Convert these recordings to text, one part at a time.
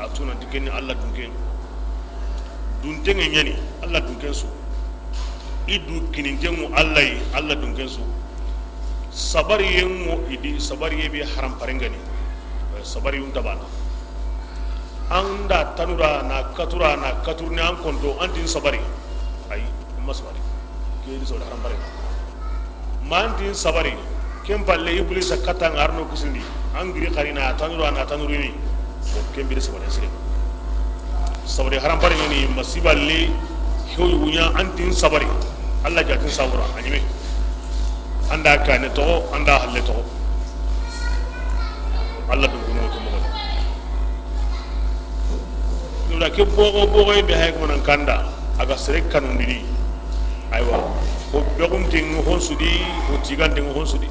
atuna dikeni alla dunken duntenga nyani alla dunken su idu kinintemu alla dunken su sabari yemu idi sabari yebi haram parengani sabari yum tabana anda tanura na katurni an konto antin sabari ay masbari ke so haram parenga mantin sabari kempalle iblis katang arno kusindi angiri qarina tanura na tanurini kembiri sabari sire sabari haram parenga ni masiballe hoy wunya antin sabari alla jatin sabura anime anda kane to anda halle to alla dum ko mo dula ke bogo be hay ko nan kanda aga sere kanu ndini aywa ko begum ting hon sudi ko tigan ting hon sudi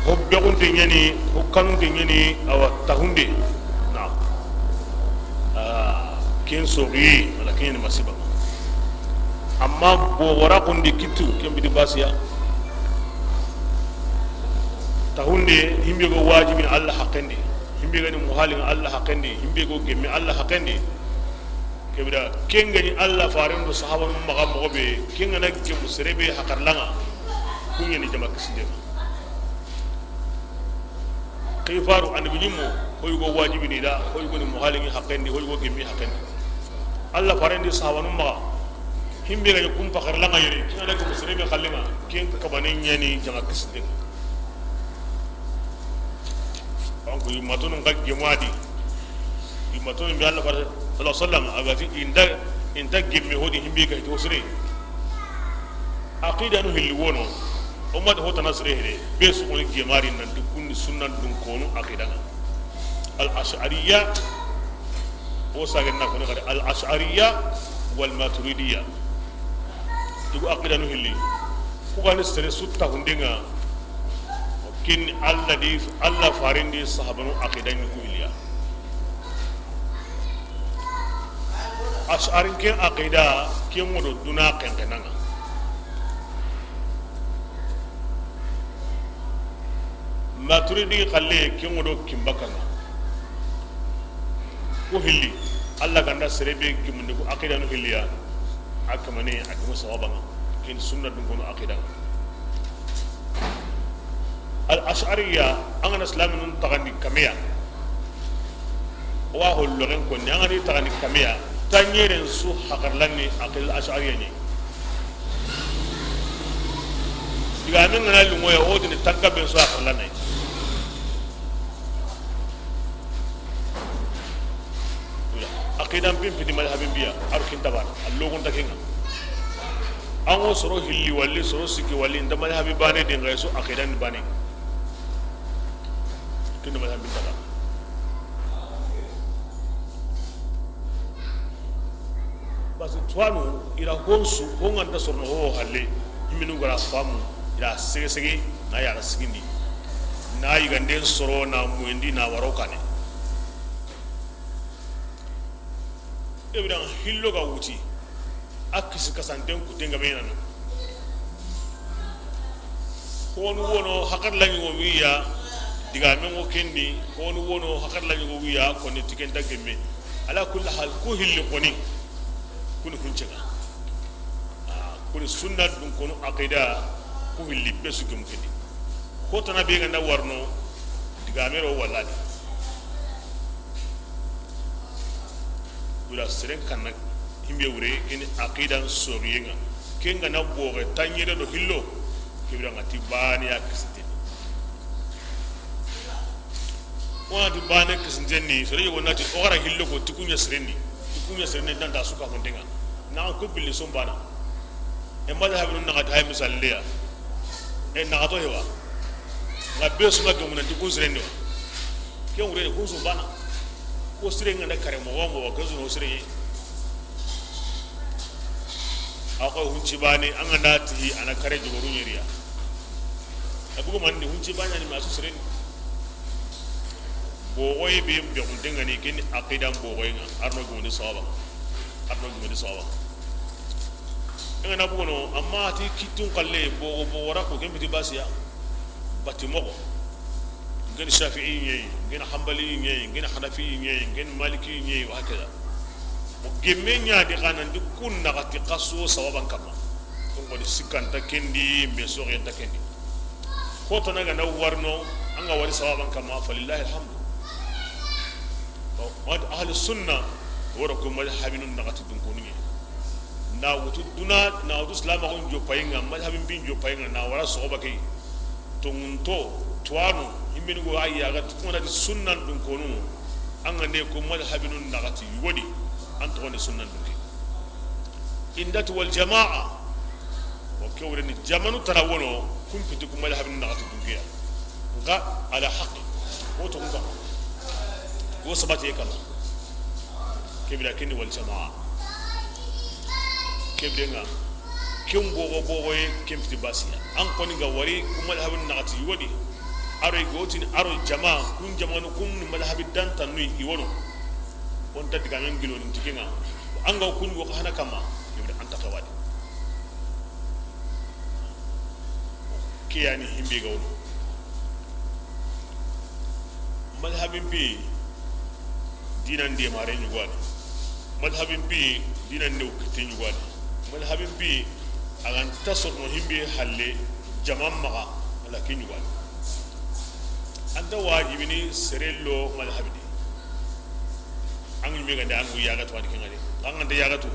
ko begum ting yani ko kanu ting yani awa tahunde na ken sogi wala ken masiba amma bogora kundi kitu kembi di basiya tahunde himbe go wajibin Allah haqqandi himbe gani muhalin Allah haqqandi himbe go gemmi Allah haqqandi kebida kengani Allah farendo sahaba num maga mobe kengana gemu serebe hakarlanga kunyeni jama kisinde kayfaru an binimo hoy go wajibini da hoy go muhalin haqqandi hoy go gemmi haqqandi Allah farendo sahaba num maga himbe ga kum fakar langa yiri kina ko musrebe khallima ken ka banen yani jama kisde ko yimatun ga gemadi yimatun bi Allah sallallahu alaihi wasallam agati inda gemme hodi himbe ga to sire aqida no hilli wono umma da hota nasre hede be su ko gemari nan dukun sunnan dun kono aqida al ash'ariyya o saganna ko ngade al ash'ariyya wal maturidiyya dugu aqida no hilli ku gani sere sutta hundenga kin alla farindi sahabanu aqida ni ku hilya ash'arin ken aqida ken modo duna kenkenanga maturidi qalle ken modo kimbakanga ku hilli alla ganda serebe kimunde ku aqida no hilya akamane akuma sawabanga kin sunna dum kono aqida al ash'ariyya angana islamin tagani kamiya wa holloren ko nyangani tagani kamiya tanyeren su hakarlanni aqil ash'ariyya ni diga men ngana lu moya odini tankaben su hakarlanni aqidan pim pidi madhabin biya arkin tabar allogon takenga ango soro hilli walli soro siki walli nda madhabi bane de ngayso aqidan bane kinda madhabin tabar bas twanu ira honsu honganda sorno ho halle himinu gara famu ira sege na yara sigindi na yigande soro na muendi na warokane ebidan hillo ga wuti akisi kasanten ku tenga menan honu wono hakar langi wo wiya diga men wo kendi honu wono hakar langi wo wiya ko ni tiken dagemme ala kulli hal ku hilli koni kun huncenga kun sunna dum kono aqida ku hilli besu gum kendi ko tana be ganda warno diga mero walladi dula seren kanna himbe wure in aqidan soriyenga kenga na boge tanyere do hillo kibira ngati bani ya kisite wa di bani kisite ni sore yo nati ora hillo ko tikunya sereni dan da suka hondenga na ko billi sombana e madhabu na ngata hay misal leya e na to hewa nga besu nga gumuna tikun sereni ke wure ko sombana ko sirenga na kare mo ko zo sire ako hunci bani an andati ana kare jogoru nyeriya abugo mandi hunci bani ni masu siren bo oy be hundenga ni kin aqidam bo oynga arno gumuni sawaba ngana bugo no amma ti kitun kalle bo wara ko kembiti basiya bati mogo ngeni shafi'i ñeyi ngeni hanbali ñeyi ngeni hanafi ñeyi ngeni maliki ñeyi wa hakada o gemme ñaadi xanandi kun naxati xaso sawaban kamma donc woni sikkanta kendi mbe soxenta kendi kotanaga na warno anga wari sawaban kamma falillahi alhamdu wad ahli sunna wora ko madhabinun naxati dunkoni na wutu duna na wutu islama ko jo payinga madhabin bin jo payinga na wara soba kay to ngunto tuwanu himbe go ayya ga tukuna di sunnan dunkonu anga ne ko madhabinun naxati wodi anto ne sunnan dunki indat wal jamaa wa kawre ni jamanu tarawono kum pitu ko madhabinun naxati dunki nga ala haqqi o to nga go sabati kala kebira kini wal jamaa kebrenga kem bogo e kemti basiya an koni ga wari kuma madhabin nagati wodi aro gotin aro jamaa kun jamanu kun madhabi dan tanui iwono on tadi ga men gilo ni tikenga an ga kun go hana kama kebra anta tawadi kiyani himbe ga wono madhabin bi dinan de mare ni gwani madhabin bi dinan ne ukti ni gwani madhabin bi agan tasor no himbe halle jamam maga ala kinyu gwani anda wajibi ni serello madhabidi angi mega da angu yaga to adikin ngade anga da yaga to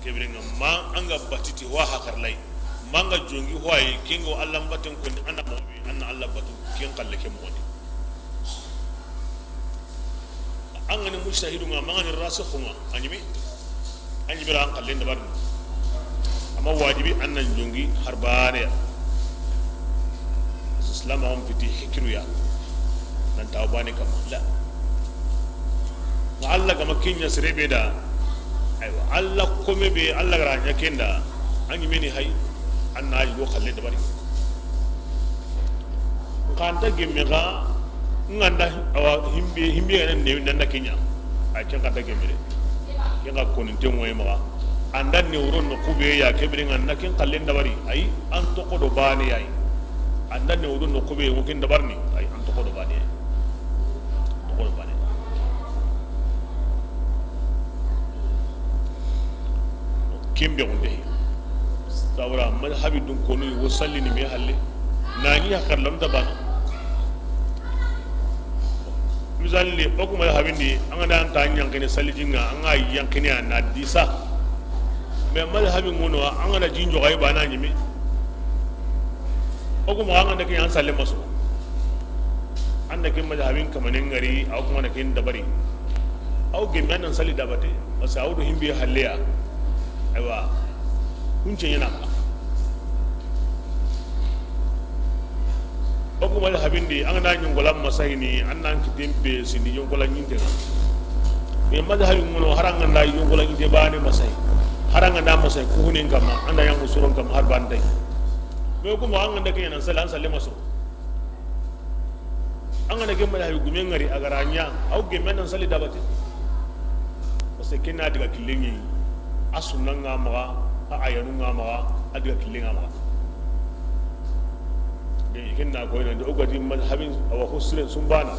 kebire ma anga batiti wa hakarlai manga jongi hoye kingo allah batin kun anda mo anna allah batu kin kalle ke mo anga ni mustahidu ma manga ni rasikhuma animi ran kalle da barni amma wajibi annan jongi harbane islam am fiti hikruya nan tawbani kam la Allah kama kinya serebe da aywa Allah kome be Allah garanya kenda anyi meni hay anna yi go khalle da bari kanta gemme ga nganda awa himbe ne nan da kinya ay kan kanta gemme de yanga konin te moy ma anda ne uron no kube ya kebrin anna kin khalle da bari ay an to ko do bani ay anda ne uron no kube mo kin da barni ay an to ko do bani ay to ko do bani kimbe onde tawra madhabi dun kono wo sallini me halle nani hakar lam da bana misalli oku madhabi ni anga dan tan yankene sallijinga anga yankene na disa me madhabi ngono anga da jinjo gay bana nyimi oku mo anga da kin salle maso anda kin madhabin kamanen ngari au kuma da kin dabari au gemman salli dabate masa audu himbe halleya aywa kunce yana ba oku mal habindi an na nyongolam masahini an nan kitembe sini nyongolan nyinte me madhabin ngono haranga nda nyongolan nyinte bane masahi haranga nda masahi ku hunen kama anda yang usuron kam har bandai me ko mo an nda ke nan salan salle maso an nda ke madhabi gumen ngari agaranya au gemen nan sali dabate parce que na diga kilengi asunna ngamaga a ayanu ngamaga adiga kilinga maga de ikinna ko ina de ogati madhabin awa husren sumbana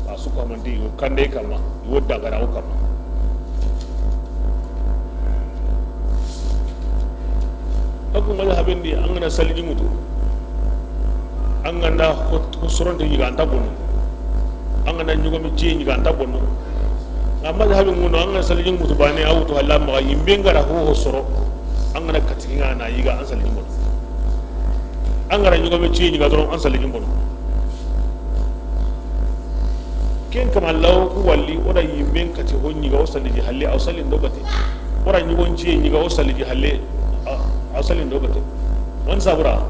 ba su ko mandi kande kama wodda gara o kama aku madhabin di angana saliji mutu angana husron de yiga antabonu angana nyugo mi ci yiga antabonu amma da habin ngono an salijin mutu bane awuto Allah ma yimbe ngara ho soro an gana katinga na yiga an salijin bono an gara nyugo be ci yiga doron an salijin bono ken kama law ku walli oda yimbe kati ho nyiga o saliji halle aw salin dogate ora nyugo ci nyiga o saliji halle aw salin dogate wan sabura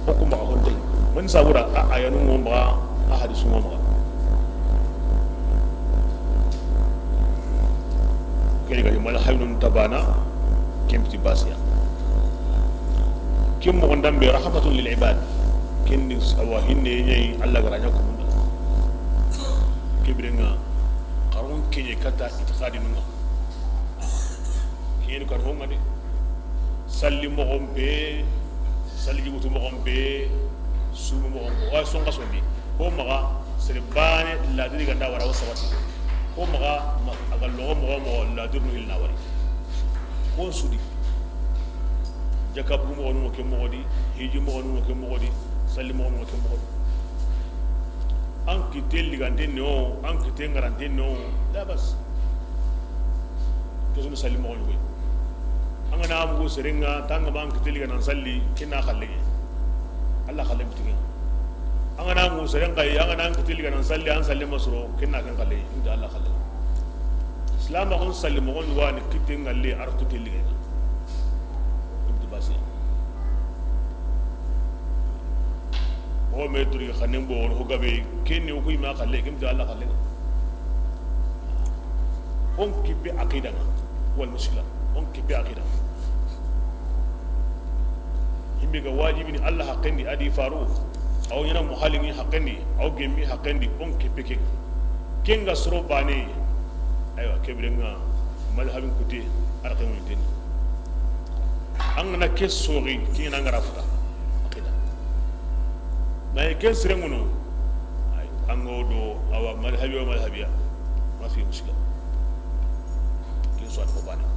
hukuma honde wan sabura a ayanu ngomba a hadisu ngomba kene ga mala haynun tabana kemti basiya kim mo ndambe rahmatun lil ibad kinni sawahinne nyai Allah garanya ko munda kibrenga qarun kenye kata itiqadi nunga kene ko ho ngade salli mo gombe salli wutu mo gombe sumu mo gombe wa songa sondi ko maga serbane la diri ganda wara wasawati ko maga agal logo mo la dirnu ilna wari ko sudi jakab mo no ke mo di hiji mo no ke mo di salli mo no ke mo di an kitel ligande no an kitel garante no la bas to salli mo no an na amu seringa tanga ban kitel ligana salli kina khalle Allah khalle bitinga an na amu seringa an na kitel ligana salli an salli masro kina kan khalle inda Allah khalle islam on salli mo no wani kitel ngalle ar kitel ligana inda basi o metri khanem bo ho gabe kenni ko ima khalle kim da Allah khalle on kibe aqida wal mushkila on kibe aqida himbe ga wajibi ni Allah haqqani adi faru aw yana muhalimi haqqani aw gemmi haqqani on kibe ke kenga soro bane aywa kebrenga madhabin kuti arqamu din an na ke sori kina ngara futa ما يكن سرمونو أنغودو أو مذهبي ومذهبيا ما في مشكلة كين سؤال فبانا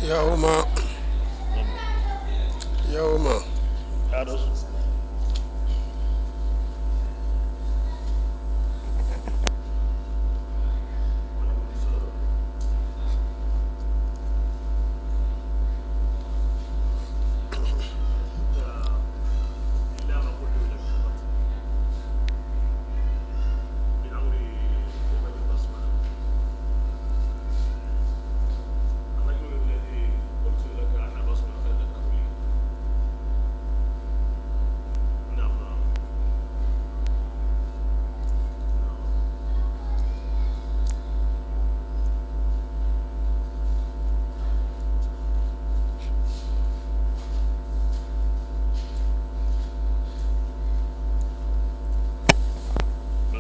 يوم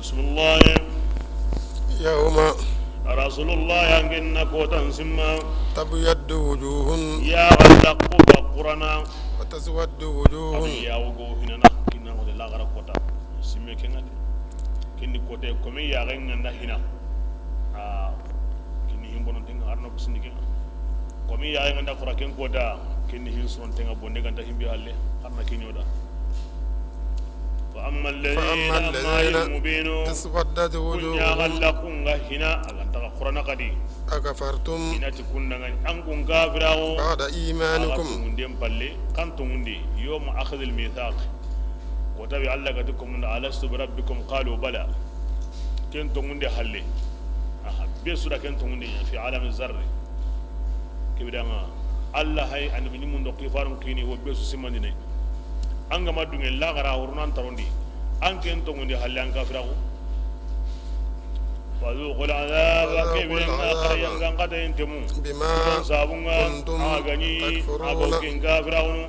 بسم الله يوم أراس rasulullah yangenna kotan simma تبيض وجوه ya allaqu baqurana وتسود وجوه ya wogo hinana kinna wala lagara kota simme kenga kinni kote komi ya ganga hina kinni himbono tinga arno kusindike komi ya ganga fura ken kota kinni hin son tenga bonde ganda himbi halle arna kinyoda fa amma alladhina اسودت kunya وجوههم gallaqunga hina aganta qur'ana kadi أكفرتم inati kundanga angun gafirawo بعد إيمانكم ngundem palle kanto ngundi yawm akhadh al mithaq wa tabi alla gatukum alastu bi rabbikum qalu bala kento ngundi halle be sura kento ngundi fi alam az-zarr kibidanga alla hay an bi mun do kifarun kini wo be su simandi ne anga madunge la gara hurnan tarondi an kento ngundi halle an gafirawo فذوقوا العذاب كيف ينقر ينقر ينتمون بما كنتم تكفرون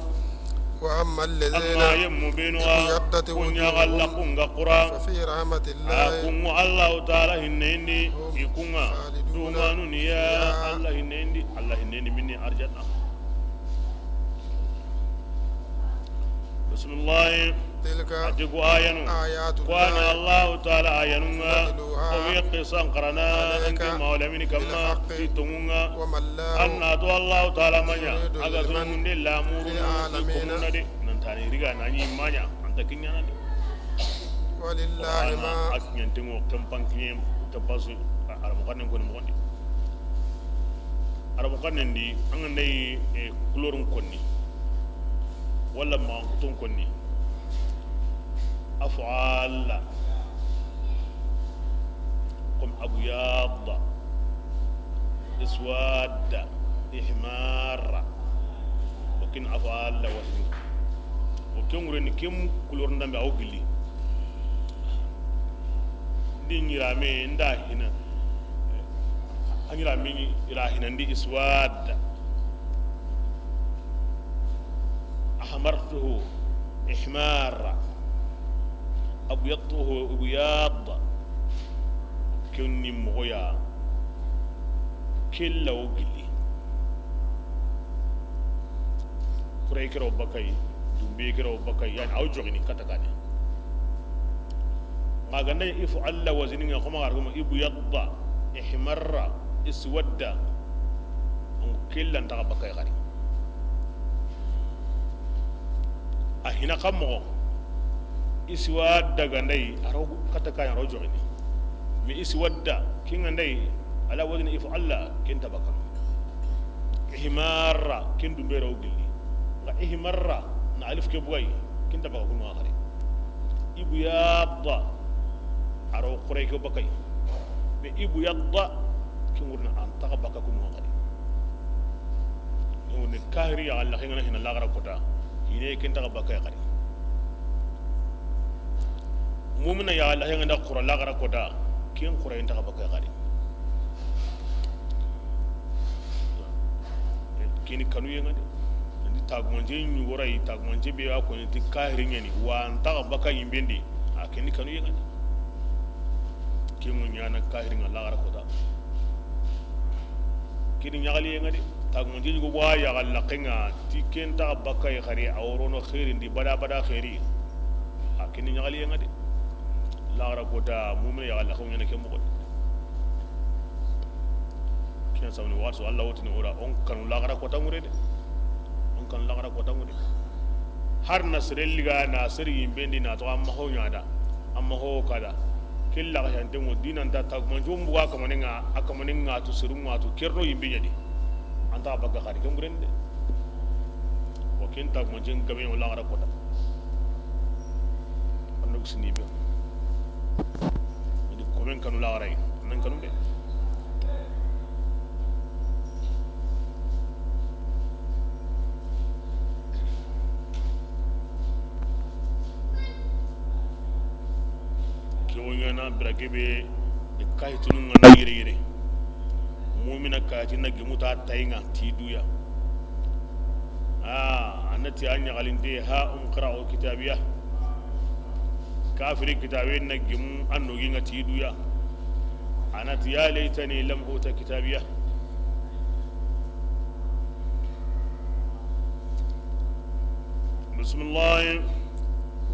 وأما الذين أما يمبينوا ابيضت كن وجوههم يغلقون قرى ففي رحمة الله كن الله تعالى هنيني يكون دومان يا الله هنيني الله هنيني مني أرجعنا بسم الله تلك أجيكو آيانو آيات وانا الله الله تعالى آيانونا نتلوها ويقصان قرنا عليك أنك مولمين كما بالحق تتمونا وما الله أنا دو الله تعالى مانيا يريد أغا لمن زمون دي لامور للعالمين يكمنا دي ننتاني ريغا ناني مانيا أنت كنيانا دي ولله ما أكنين تنغو كمبان كنين تباسو أرمقانن كون مغني أرمقانن دي أنغن دي كلورن كوني ولا ما كتون كوني أفعال قم أبيض إسود إحمار وكن أفعال وزن وكن ورن كم كلور ندم أو قلي دين يرامي ندا هنا أن يرامي إلى هنا ندي إسود أحمرته إحمار أبيضته أبيض كني مغيا كلا وقلي كريك رو بكاي دومبي كرو بكاي يعني أوجعني كتكاني ما قلنا يفعل وزنين يا خما عرفوا أبيض إحمر إسود كلا نتاع بكاي غادي أهنا كمو iswadda gandai aro kata kan aro jogini mi iswadda kin gandai ala wajin ifu alla kin tabaka ihmarra kin dumbe raw gilli ga ihmarra na alif ke bugai kin tabaka kun wa khari ibu yadda aro quray ko bakai mi ibu yadda kin wurna an tabaka kun wa khari ni kahri ya alla hingana hina lagara kota hine kin tabaka ya khari mumina ya Allah yang ndak qura lagara koda kin qura inta ka bakay gari kini kanu yenga de ndi tagmanje ñu woray tagmanje be ko ni ti kahri ngeni wa anta ka bakay yimbendi a kini kanu yenga de kin mu nyana kahri nga lagara koda kini nyagali yenga de tagmanje ñu go wa ya Allah kenga ti ken ta bakay gari awrono khairi ndi bada khairi a kini nyagali yenga de lagara kota mu'min ya Allah ko ngene ke mo ko kiyan sawni wato Allah wotini ora on kan lagara kota ngure de on kan lagara kota ngure har nasrel ga nasri yimbendi na to amma ho nyada amma ho kada killa ga yande mo dinan ta tag mo jom buga ko moninga akamoninga to sirum wato kerno yimbe nyadi anta baga khari ke ngure de o ken tag mo jeng gabe o lagara kota andu sini be jadi komen kanu lagarai nan kanu de kiwonyana brakebe ikai tunun ngana yire mu'mina ka tinna gimuta tayinga tiduya anati anya galinde ha qra'u kitabiyah kafiri kitabe na gimu anno ginga tiduya أنا يا ليتني لم أوت كتابيه بسم الله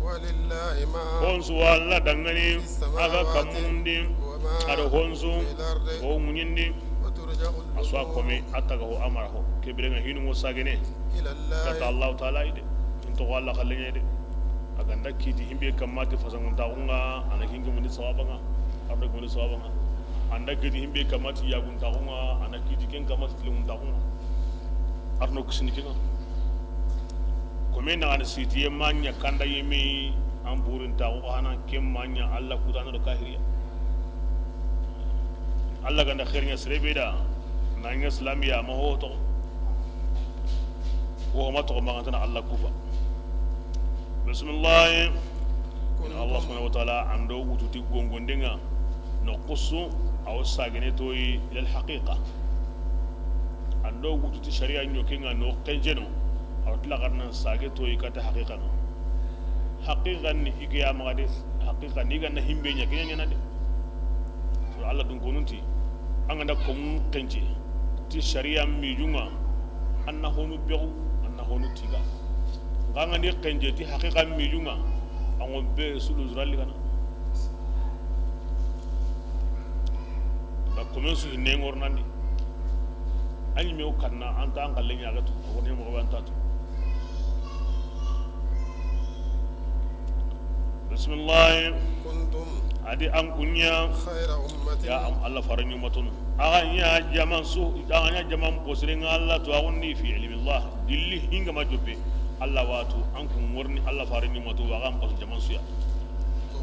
ولله ما هونسو الله دعاني في السماوات أغا كموندي وما أدو هونسو في الأرض هو منيندي وترجع أسوا الأمور كمي أتاكه أمره كبرنا هينو مساجنه إلى كتا الله الله تعالى يدي انتو الله خلينا يدي أغندا كيتي همبي كماتي فسنgun taunga anak hinga muni sawabanga arda muni sawabanga anda kiti himbe kamati yagun taunga anak kiti ken kamati tilungun taunga arno kusinikinga komena ana siti manya kanda yemi amburin taunga ana kem manya Allah kudana do kahiriya Allah ganda khairnya serebeda nanya islamiya mahoto wo ma to magantana Allah kufa bismillah Allah subhanahu wa ta'ala ando wututi gongondenga no qusu aw sagene toy ila al haqiqa ando wututi sharia nyokenga no kenjeno aw tlagarna sage toy kata haqiqa haqiqa ni igiya magade haqiqa ni ganna himbe nya kenya na de so Allah dun gonunti anga ko kenje ti sharia mi junga anna honu beru anna honu tiga nganga ni kenje ti haqiqa mi junga angon be sulu zurali kana ba komensu hinne ngornandi ani me ukanna anta an galle nya gatu woni mo wanta to bismillah كنتم adi an kunya خير أمة ya am Allah faranyu matun aganya jaman su aganya jaman posring Allah to awni fi ilmi Allah dilli hinga majobbe Allah watu an kun warni Allah faranyu matu wa gam pas jaman su ya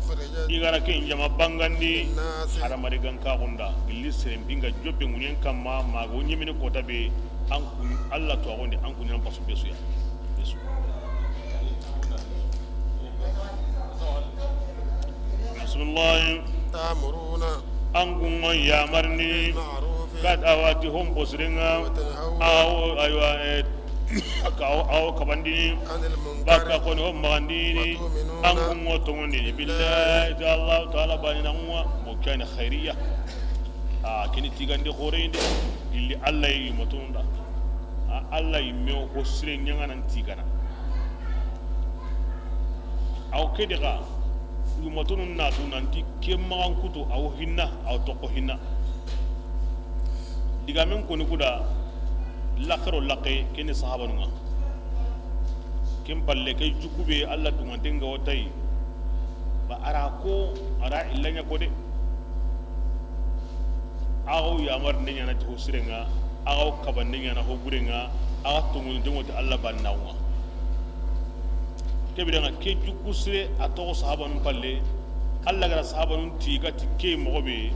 أخرجت igara ke jama bangandi الناس haramari gan ka gunda dilli serem binga jobbe ngunyen kamma ma go nyimini ko tabe an kun Allah to awni an kun yan pasu besu ya besu bismillah تأمرون an kun ya marni بالمعروف kad awati hom posringa وتنهون aw aywa aw kabandini عن baka المنكر kono hom magandini وتؤمنون an kun ngotongoni billahi ta Allah taala banina ngwa mo kana khairiyya kini tigandi khoreinde illi Allah yi motunda Allah yi me ko sire nyanga nan tigana aw kedega yumatunun na tunanti kemman kutu aw hinna aw toko hinna diga men koni kuda lakaro laqe kene sahaba nunga kem palle kay jukube Allah dumantenga wotai ba ara ko ara illanya ko de aw ya mar nenya na to sirenga aw kaban nenya na ho burenga aw tungun dengote Allah bannawa kebiranga ke jukku sire ato sahaba nun palle Allah gara sahaba nun tiga tikke mogobe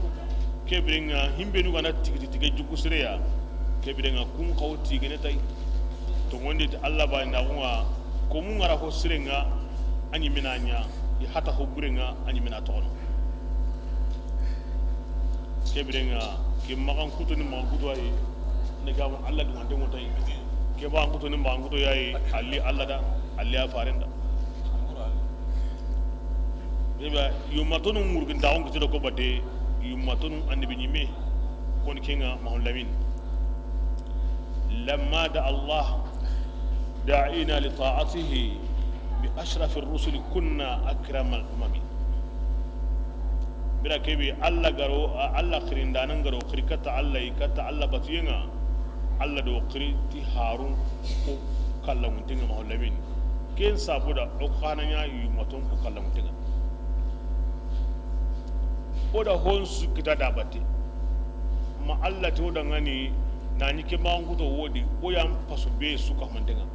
kebiranga himbe nu gana tige jukku sire ya kebiranga kun kaw tige ne tay to ngondi Allah ba na wa ko mun gara ho sirenga anyi minanya ya hata ho burenga anyi mina tono kebiranga ke magan kutu ni magan kutu ay ne ga Allah du ngande ngotay ke ba kutu ni magan kutu yayi ali Allah da ali ya farenda eba yumatonu murgin dawn ko to ko bade yumatonu annabi nyime kon kinga mahon lamin lamma da Allah da'ina li ta'atihi bi ashraf ar-rusul kunna akram al-umam bira kebe Allah garo Allah khirindanan garo khirkata Allah ikata Allah batiyanga Allah do khirti harun ko kallan tinga mahon lamin ken sabuda o khananya yumaton ko kallan tinga oda honsu kita dabate ma Allah to da ngani na nyike mangu to wodi o yam pasu be suka mandenga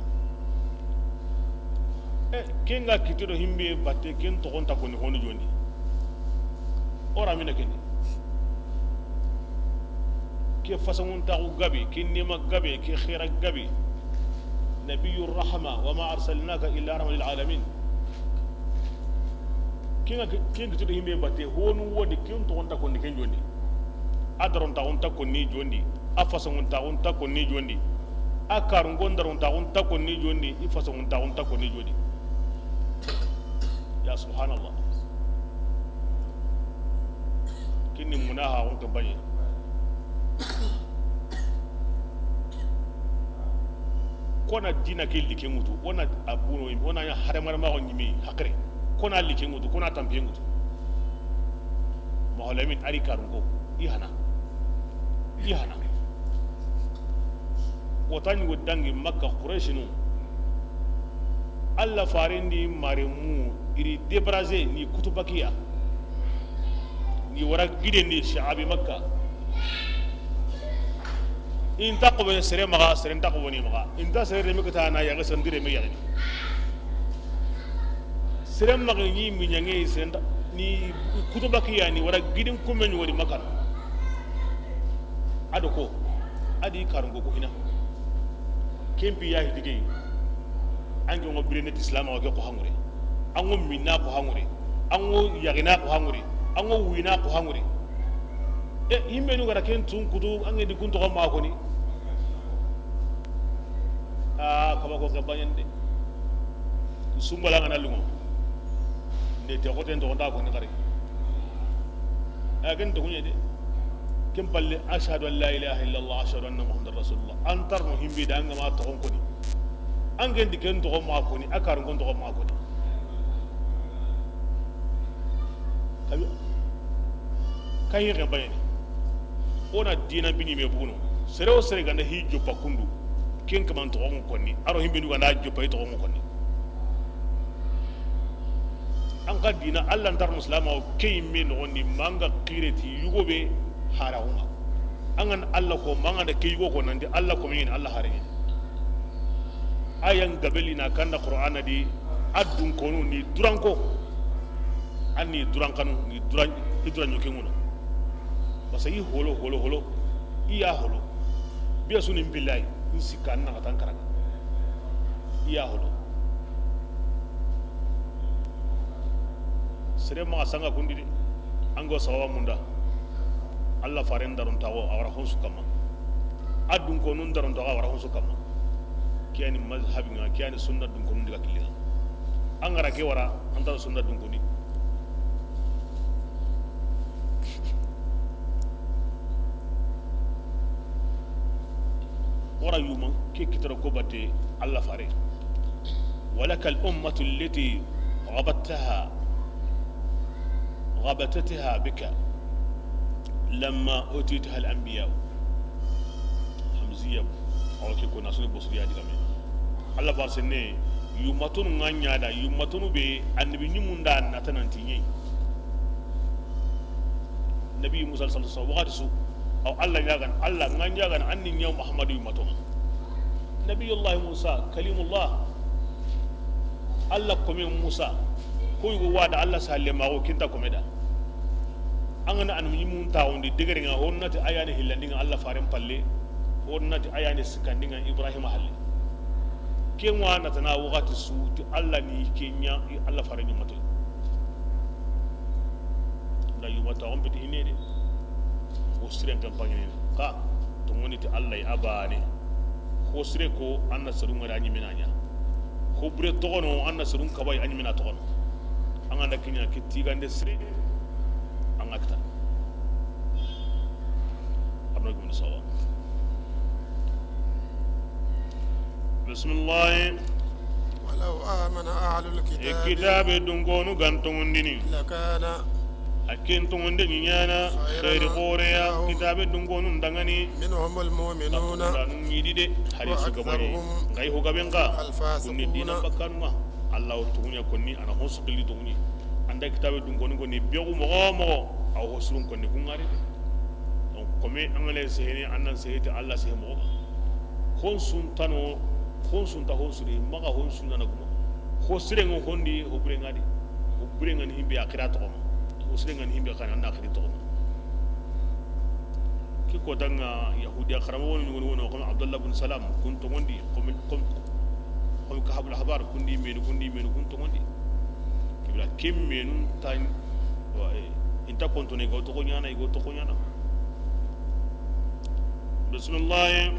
kenga kitiro himbe batte ken to konta ko ni hono jondi ora mina ken ke fasangun ta gabe ken nema gabe ke khira gabe nabiyur rahma wa ma arsalnaka illa rahmatan lil alamin kenga to himbe batte honu wodi ken to konta ko ni ken jondi adaron ta onta ko ni jondi afasangun ta onta ko ni jondi akarun gondaron ta onta ko ni jondi ifasangun ta onta ko ni jondi ya subhanallah kini munaha on kampanye kona dina ke like ngutu ona abuno ona ya harama ma on yimi hakre kona like ngutu kona tampiye ngutu mahalamin ari karungo ihana watani wodangi makka quraishinu alla farindi maremu iri debraze ni kutubakiya ni wara gide ni shaabi makka in taqwa sere maga sere taqwa ni maga in ta sere me kata na yaga sandire me yagani sere maga ni mi nyange sere ni kutubakiya ni wara gidin kumen wori makan adoko adi karungo ko hina kempi ya hidige ange ngo birene islam wa ko hangure ango minna ko hangure ango yagina ko hangure ango wina ko hangure yimbe nu gara ken tun kudu ange di kunto ma ko ni kaba ko gabayande sumbala ngana lungo de te ko ten to nda ko ni gari agen to kunye de kem palle ashhadu an la ilaha illa allah ashhadu anna muhammadar rasulullah antar muhim bi danga ma to ko ni angen di ken to ma ko ni akar ngon to ma ko ni tabi kay ga bayani ona dina bini me buno sere o sere ganda hi joppa kundu ken kaman to ko ni aro himbe ndu ganda joppa to ko ni an ka dina allah ntar muslima o kay min woni manga qireti yugobe harawuma angan allah ko manga da kay yugo ko nandi allah ko min allah harin ayan gabelina kanda qur'ana di addun kono ni duranko anni durankanu ni duran hidran yokenguno basayi holo iya holo biya sunin billahi insikan na katan karaga iya holo sere ma sanga kundi de ango sawa munda allah faren daron tawo awara honsu kama addun ko nun daron tawo awara honsu kama kiyani mazhabi nga kiyani sunna dun ko nun diga kilira angara ke wara anta sunna dun ko ni wara yuma ke kitara ko batte allah fare walakal ummatu allati غبتتها بك لما أوتيتها الأنبياء حمزية أو كي كنا سوني بصريا دي كمان الله بارسنة يوماتون غانيا دا يوماتون بي النبي نموندا ناتنانتيني نبي موسى صلى الله عليه وسلم أو الله يغان الله غانيا غان أني يوم محمد يوماتون نبي الله موسى كلم الله الله كمي موسى koy go wada allah salle ma ko kinta ko meda angana an mun tawndi degere nga honnati ayani hillandinga allah faren palle honnati ayani sikandinga ibrahima halle kenwa natana waqati suuti allah ni kenya allah faren ni mato da yumata on beti inede o siren campagne ni ka to moniti allah ya abane ko sire ko anna sarunga da nyiminanya ko bure togono anna sarun kabay anyimina togono anganda kinya kitigande sire angakta abna gum sawa bismillah walau amana ahlul kitab dungonu gantongondini lakana akin tungonde nyana khair qoreya kitab dungonu ndangani minhumul mu'minuna yidide harisu gabani ngai hogabenga kunni dina bakkanma allah tugunya konni ana hoskili tuguni anda kitabe dum konni biyogu mo aw hosulun konni kungari donc comme angale sehni annan sehti allah seh mo honsun tano honsun ta honsuri maga honsun nana gumo hosire ngo hondi hobure ngadi hobure ngani himbe akhirat ko hosire ngani himbe kana na akhirat ko ki ko danga yahudi akhramo woni ko abdullah ibn salam kunto ngondi ko ka habul habar kundi menu kunto ngondi kibla kimmenu tan wa inta konto ne go to ko nyana bismillah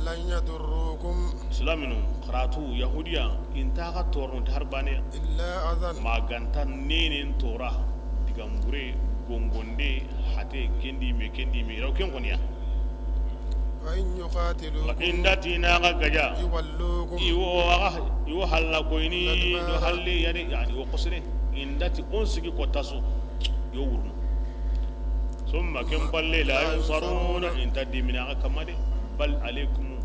lan yadurrukum islaminu qaratu yahudiya inta ka torno harbane illa adhan maganta nenen tora digambure gongonde hate kendi me raw ken konya وإن يقاتلوكم indati na ga gaja يولوكم iwo halla koyni do halli yani wo qusre indati on sigi ko tasu yo wurnu summa kam balle la yusaruna intadi min akamade bal alaykum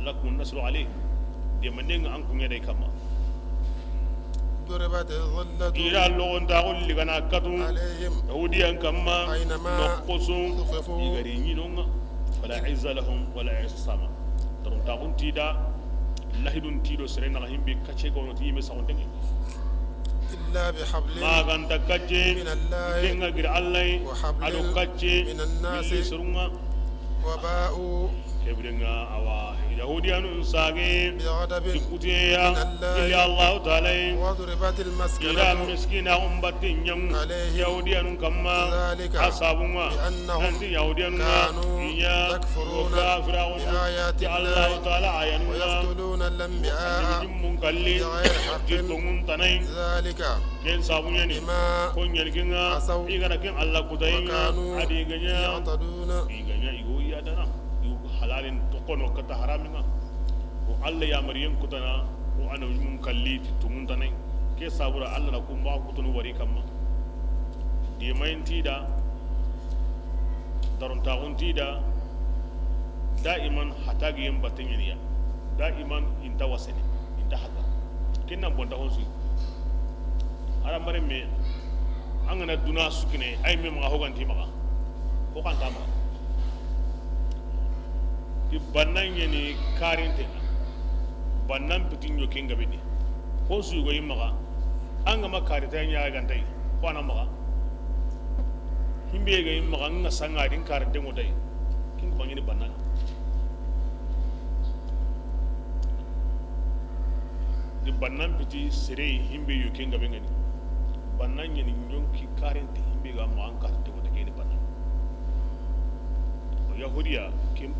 lakum nasru alayhi de manden an kun yade kama ضربت الظلة ira logon ta golli kana katu عليهم yahudiyan kama أينما noqosu ثقفوا igari nyinonga wala izza lahum wala isama darum ta kun tida lahidun tido serena himbe kace gono ti me sawndenge إلا بحبل ma ganta kace من الله kenga gir allai وحبل adu kace من الناس milli surunga وباءوا kebrenga awa yahudiyanu sage بغضب ikuteya من الله illa allah ta'ala وضربت ila المسكنة miskina umbatin yang عليهم yahudiyanu kama ذلك asabunga بأنهم nanti yahudiyanu كانوا iya يكفرون بآيات allah الله ta'ala ayanu ويقتلون الأنبياء mun kalli بغير حق jitungun tanai ذلك ken sabunya ni بما kon yelginga عصوا igara ken allah kudayinga وكانوا adiganya يعتدون iganya igo iya dana igo halalin to kono kata haraminga ko allah ya mariyan kutana ko ana mun kalli tumun tanai ke sabura allah na kuma kutunu wari kamma di main tida daron taun tida daiman hatagi yam batenya daiman inta wasene inta hata kinna bonta honsu ara mare me angana duna sukine ay me ma hoganti maka ko kan tama di bannan yeni karinte bannan pitin yo kinga bidi ko su go yimaka anga makarita nya gantai ko na maka himbe ga yimaka nga sanga din karinte ngodai kinga bangini bannan di bannan piti sere himbe yo kinga bengani bannan yeni nyonki karinte himbe ga mo an karinte ngodai ni bannan yahudiya kim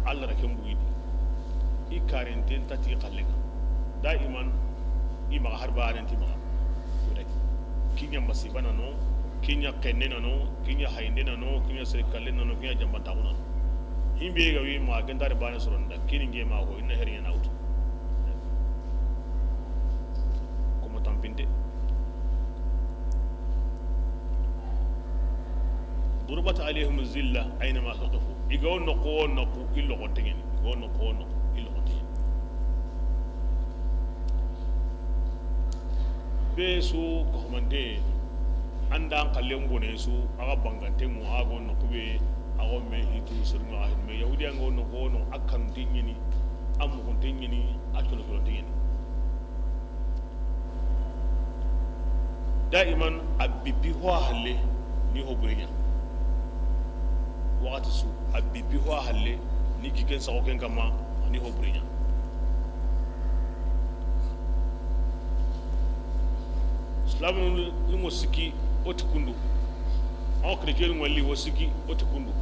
Allah da kin buyi i karinte ta ti kallenga daiman i ma har baaran ti ma yure kinya masibana no kinya kennena no kinya haindena no kinya sere kallena no kinya jambata una himbe ga wi ma gandar bana suronda kininge ma ko inna heriya nautu kuma tampinde ضربت عليهم الذلة أينما ثقفوا يقول نقو إلا قتين يقول نقو إلا قتين بيسو كهمندي عندنا قليم بونيسو أغا بانغانتين مو أغا نقوي أغا مهيتو سلم أهل مي يهودي أغا نقو أكن تينيني أمو كن تينيني أكن تينيني دائما أبيبي هو أهلي ni hoburinya wakati su abibi ho halle ni gigen sa oken kama ni hoburinya islamu lumo siki otikundu aw krikelu ngwali wosiki otikundu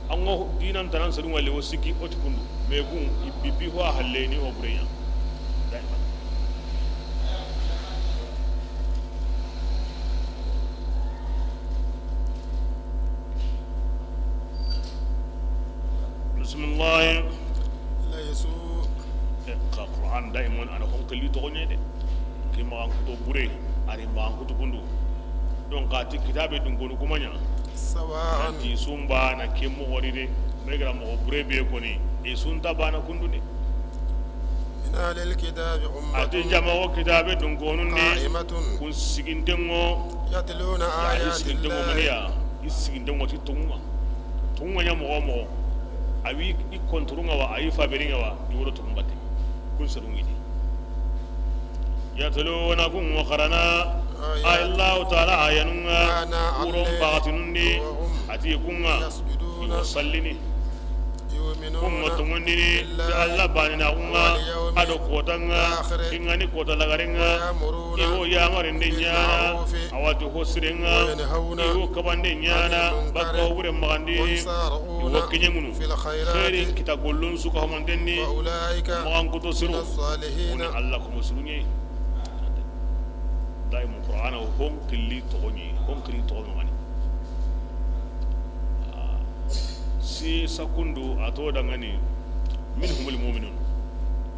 ango dinan tanan salu ngwali wosiki otikundu megun ibibi ho halle ni hoburinya daima بسم الله لا يسوء القرآن دائما أنا كون كلي تغني ده كما أنكتو بري أري ما أنكتو كندو دون قاتي كتابة دون كونو كمانيا سواء نتي سومبا نكيمو وريده مغرا مو بري بيكوني إسونتا بانا كندو ده من أهل الكتاب أتي أمة جماعة كتابة دون كونو ني قائمة كون سيجندمو يتلون يا آيات سيجندمو الله منيا سيجندمو تي تونغا يا مو awi i konturunga wa ayi faberinga wa diwolo tukumbate kun sadungidi yatluna kun wakharana ay allah ta'ala ayanunga uron bagatinunni ati kunga yusallini kunga tungundini ti allah banina kunga ado kotanga ingani kota lagarenga iwo yamarinde nyana awati hosirenga iwo kabande nyana bakka wure magandini wakinyengunu khairin kita gollun suka hamandenni magan kuto siru oni allah ko musulunye daimu qur'ana hon killi togonye hon killi togonye si sakundu ato dangani minhumul mu'minun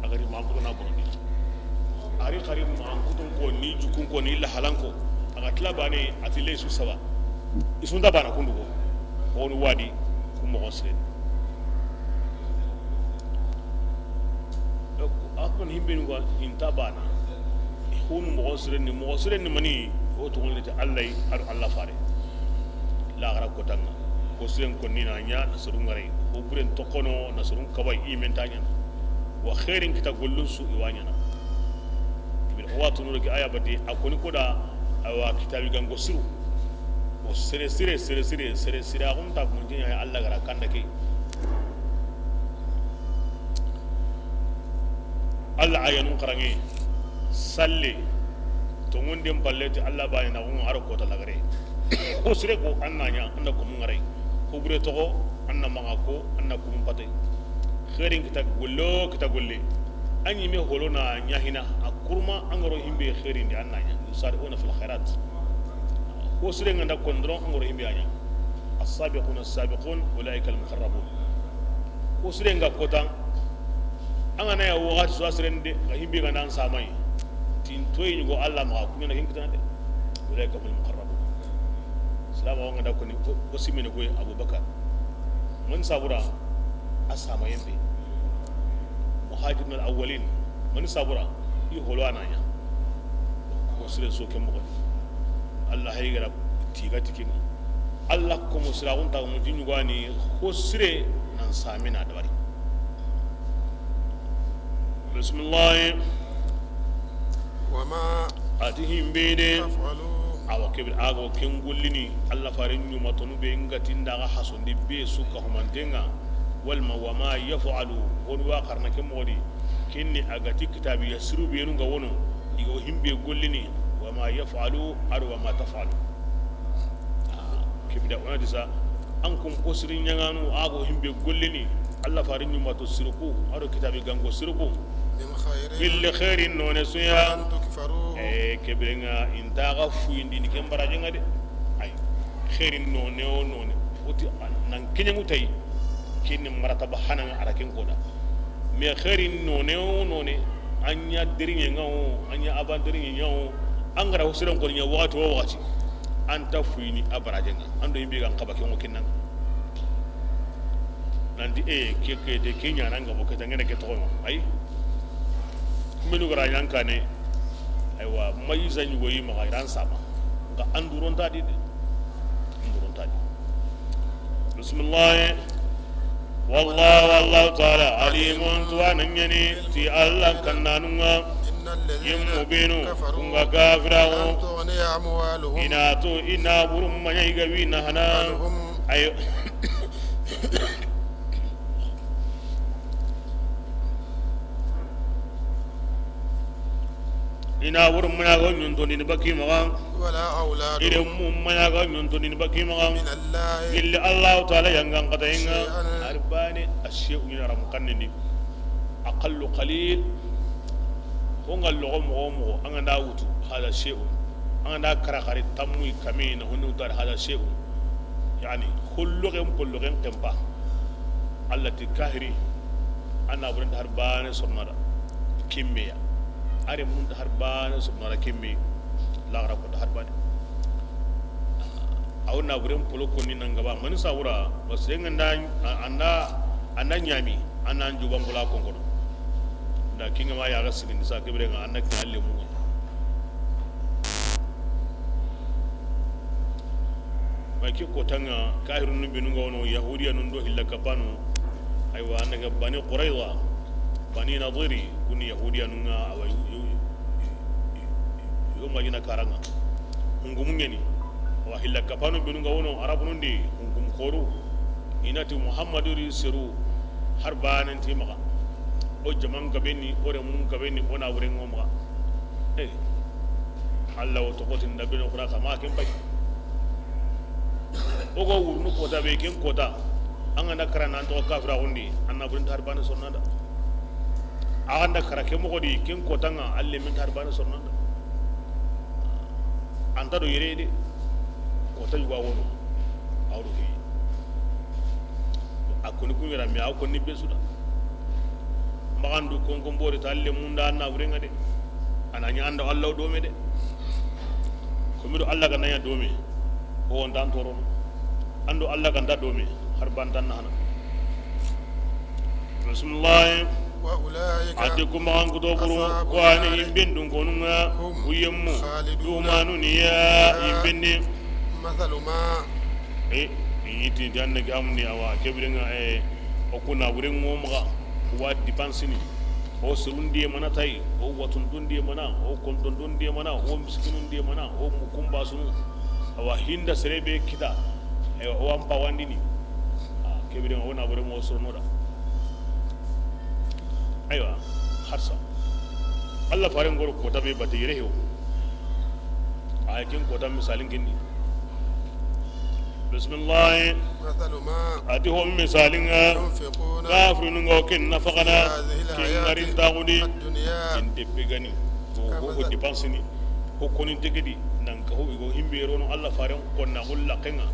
agari ma ko na bondi ari khari ma kutun ko ni jukun ko ni lahalanko aga tlabane atile su sawa isunda bana kundu ko on wadi ko mo gosle akon himbe ngo intabana hunu mo gosle ni mani o to ngol ta allah ar allah fare la gara ko tanga ko sen ko ni na nya nasrun ngare ko buren to kono nasrun kabay imentanya wa khairin kita gollun su iwanya na bil watu nuru ki aya badi akoni ko da awa kitabi gango siru o sere akon ta mun jinya allah gara kanda ke allah ayanun qarange salle to ngondem balleti allah bayina on aro ko ta lagare ko sire ko annanya anda ko mun ngare ko bure to anna maga ko anna ko mun patay khairin kita golle anyi me holona nyahina akurma angoro himbe khairin di annanya yusari'una fil khairat ko sire nganda kondro angoro himbe anya as-sabiquna as-sabiqun ulaika al-muqarrabun ko sire ngakota angana ya wagati so asrende himbe ngana samai tin toyi go allah maga ko ngana hinkita de ulaika al-muqarrabun salama wanga da koni ko simene ko abubakar mun sabura asama yembe muhajirun al-awwalin mun sabura yi holo ananya ko sire so ke mo allah haygara tiga tikin allah ko musira on ta mun jinyu gani ko sire nan samina da bari bismillah wa ma atihim bide taf'alu awa kebir ago ken gollini allah farin nyuma tonu be ngati ndaga hasondi be suka humantenga walma wama yaf'alu won wa qarna ke modi kinni agati kitabi yasru be nu ga wono igo himbe gollini wama yaf'alu ar wama taf'alu kibda wana disa an kum kosirin nyanganu ago himbe gollini allah farin nyuma to sirku aro kitabi gango sirku min khairin bil khairin no ne suya an tukfaru kebenga intaga fuindi ni kembara jenga de ay khairin no ne oti nan kenya mutai kinni marataba hanan arakin koda me khairin no ne anya dirinye ngawo anya abandirinya ngawo angara husiran ko nya wati anta fuini abarajenga ando yimbe gan kabake mo kinnan nandi keke de kenya nanga mo keta ngene ke to ay menu gara yanka ne aywa mai zanyi goyi ma ran sama ga anduron tadi bismillah wallahu ta'ala alimun tuwanani ti allah kannanunga yimubinu kunga kafirawo tughni amwaluhum ina burum manyai gawi na hana ayo ina wurin muna ga nyonto ni baki maga wala auladu ire mum muna ga nyonto ni baki maga min allah illa allah ta'ala yangan kata inga arbani ashiyu ni ram kanni aqallu qalil hongal lo mo anga da wutu hada shay'un anga da karakari tamui kamina hunu tar hada shay'un yani kullu gem tempa allati kahiri ana burin harbani somnada kimmiya are mun da harbani somnada kimmi lagra ko harbani awna burin polo ko ni nangaba man sawura wasenga anda nyami anan juban bula kongono da kinga ma ya ga sigin sa kebre nga annak na alle mu ma ki ko tanga kahirun binu ngono yahudiya nun do hilla kapano aywa annaga bani qurayza bani nadiri kun yahudiya nun nga awayu yo majina karanga ngum ngeni wa hilla kapano binu ngono arabun ndi ngum khoru inati muhammadu siru harbanan timaka o jaman gabeni ore mun gabeni ona wurin ngoma Allah wa tokotin da bin kura kama kin bai ogo wurnu kota be kin kota an anda karana to kafira hundi anna burin harbana sonnada a anda karake mo godi kin kota nga alle min harbana sonnada anta do yirede kota yuwa wono awdo ki akoni kunyara mi akoni besuda magandu konkon bore talle munda na wurenga de ananya anda Allah do me de ko mi do Allah ga nanya do me o on dan toro ando Allah ga nda do me har bantan na hana bismillah wa ulaika atikum an kudo buru wa ni imbindun konunga uyemmu dumanu niya imbindi mathalu ma yiti janne gamni awa kebrenga okuna wuren ngomga wa dipansini o surundi mana tai o watun dundi mana o konton dundi mana o miskinun di mana o mukumba sunu awa hinda serebe kita o ampa wandini kebrenga ona wuren mo surnoda aywa harsa Allah farin gor ko tabe batire hew ayakin ko tam misalin gindi bismillah mathalu ma atihum misalin yunfiquna kafirun ngokin nafaqana kin marin tagudi ad-dunya inde pegani ko dipensini ko konin tegedi nan ka ho go himbe rono Allah farin ko na gulla kenga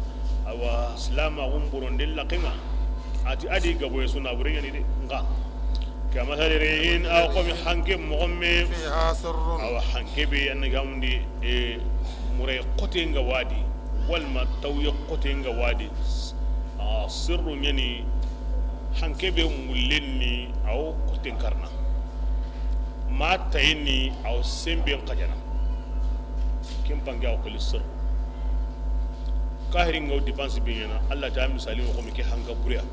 awa islama gumburon dilla kenga ati adi gabo suna burin ni de nga كما هلرين أو قوم حنكم مغمي فيها سر أو حنكبي أن جامدي مري قتين جوادي والما توي قتين جوادي سر يعني حنكبي ملني أو قتين كرنا ما تيني أو سيمبين قجنا كم بانجا أقول السر كاهرين أو ديفانس بيننا الله تعالى مسالين وقوم كي حنكبوريا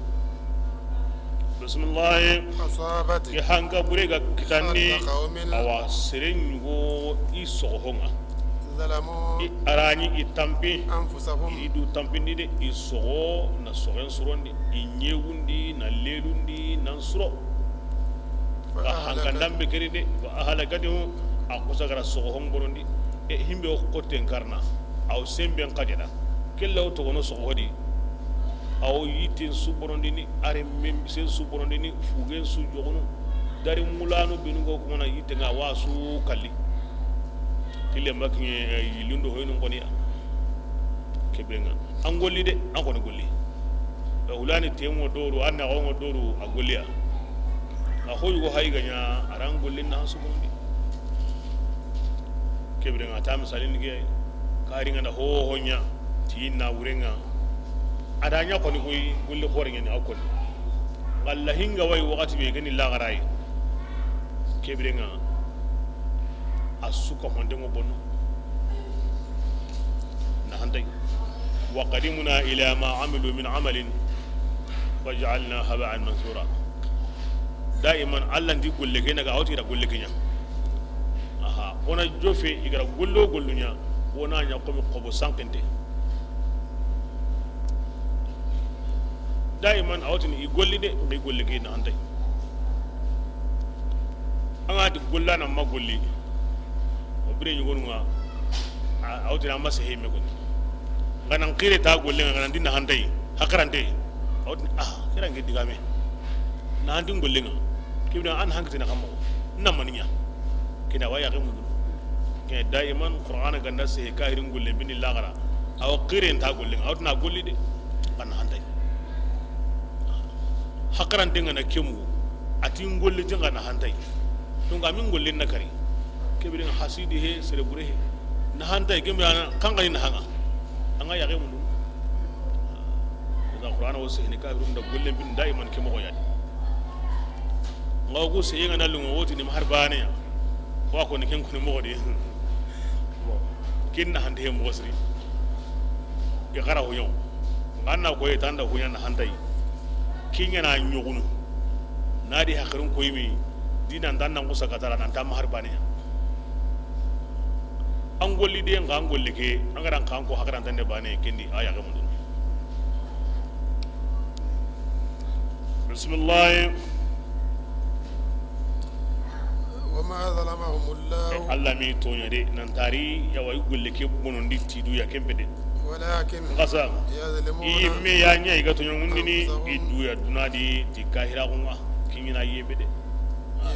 bismillah asabat ki hanga burega kitani awa serengo isohonga zalamu arani itampi anfusahum idu tampindi de isoho na soren surondi inyewundi na lelundi nan suro fa hanga ndambe keride fa ahalakatu akusa gara sohon borondi himbe ko tenkarna aw sembe qadida kello to gono sohodi aw yitin suborondini are mem sen suborondini fugen su jogono dari mulano benugo ko na yitenga wasu kalli kille makni yilundo hoyno ngoniya kebenga angolli de angoni golli ulani temo doru anna gongo doru a golliya a hoyugo hayganya aran gollin na subondi kebenga ta misalin ge karinga na ho honya tinna wurenga adanya ko ni koy gulle khore ngeni akon walla hinga way wakati be gani la garay kebrenga asuka honde mo bonno na handay wa qadimuna ila ma amilu min amalin waj'alna haba'an mansura daiman allah ndi gulle ke naga awti da gulle kenya aha ona jofe igara gullo gollunya wona nya ko mi qobo sankente daiman awtini i golli de ngi golli gi na anday anga di golla na ma golli o bre ñu gonuma awtina ma se heme gonni ngana qire ta golli ngana dinna handay hakrante awtin kira ngi digame na andi golli nga kibna an hangti na xammo namaninya kina waya xamu ke daiman qur'ana ganda se kahirin golle bini lagara aw qire ta golli awtina golli de kana handay hakaran dinga na kemu ati ngolli dinga na hantai to ga min ngollin na kari kebirin hasidi he sere bure he na hantai kembe kan ga na hanga anga ya gemu da qur'ana wose ne ka rum da gollen bin daiman kemo ko yadi ngago se yanga na lungo woti ni har bane ya wa ko ne ken ko ne mo de kin na hande mo wasri ya gara ho yo nganna ko yetanda ho yana hantai kinya na nyogunu nadi hakarun koyimi dinan dan nan kusa katara nan tam harbane an golli de nga an golli ke an garan kan ko hakaran tan de bane kendi aya ga mun bismillah wa ma zalamahumullah Allah mi tonya de nan tari ya way golli ke bonon di tidu ya kembede walakin ngasa yazlimuna imme ya nya iga to nyungundini idu ya dunadi tikahira kunga kinyina yebede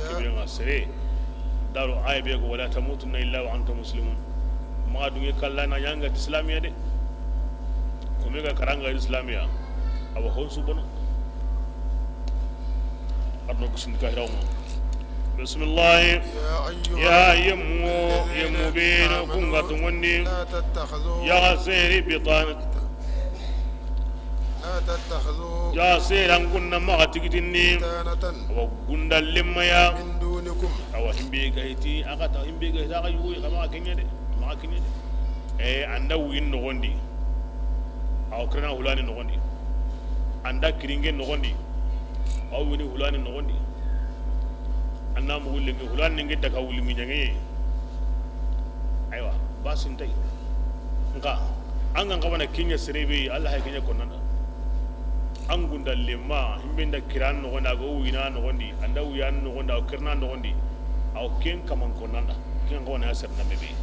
kibire ngasere daro aybe ko wala tamutunna illa wa antum muslimun ma dunge kallana yanga islamiya de ko mega karanga islamiya awa honsu bono arno kusin kahiraw bismillah يا يا يمو بين كونغا توني لا تتخذوا يا سيري بطانة لا تتخذوا يا سيران كنا ما تجدني بطانة وكنا لما يا من دونكم أو هم بيجايتي أكتا هم بيجايتا كيوي كما كنيا ده ما كنيا ده anda win nogondi aw krena hulani nogondi anda kiringe nogondi aw wini hulani nogondi anna mu wulle ngi hulani ngi daga wuli mi nyange aywa basin tay nga anga ngabana kinya serebe Allah hay kinya konanda angunda lemma himbenda kiran nogonda go wina nogondi anda wiyan nogonda aw krena nogondi aw ken kaman konanda ken ngona ser na bebe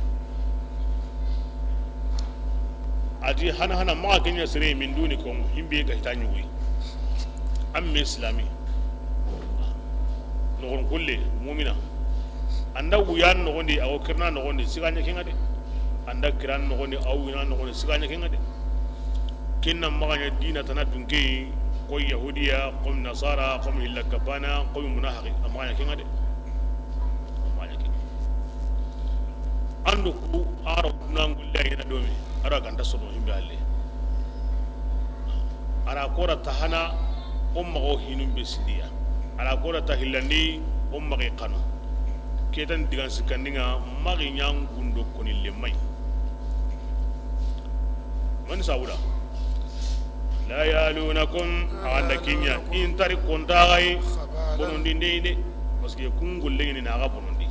adi hana ma ganya sire min duni ko himbe ga hitanyu wi amme islami no gon kulle mu'mina anda wuyan no gondi aw kirna no gondi siganya kinga de anda kiran no gondi aw wina no gondi siganya kinga de kinna maganya dina tana dunke ko yahudiya ko nasara ko hillakabana ko munafiqi amanya kinga de amanya kinga andu ku aro nangulle ina domi ara ganda sono himbe alle ara kora tahana umma go hinum be sidiya ara kora tahillandi umma ge kanu ketan digan sikandinga magi nyang gundo koni lemay man sawula la yalunakum anda kinya in tari kontai bonondi ndinde parce que kungulle ni na ga bonondi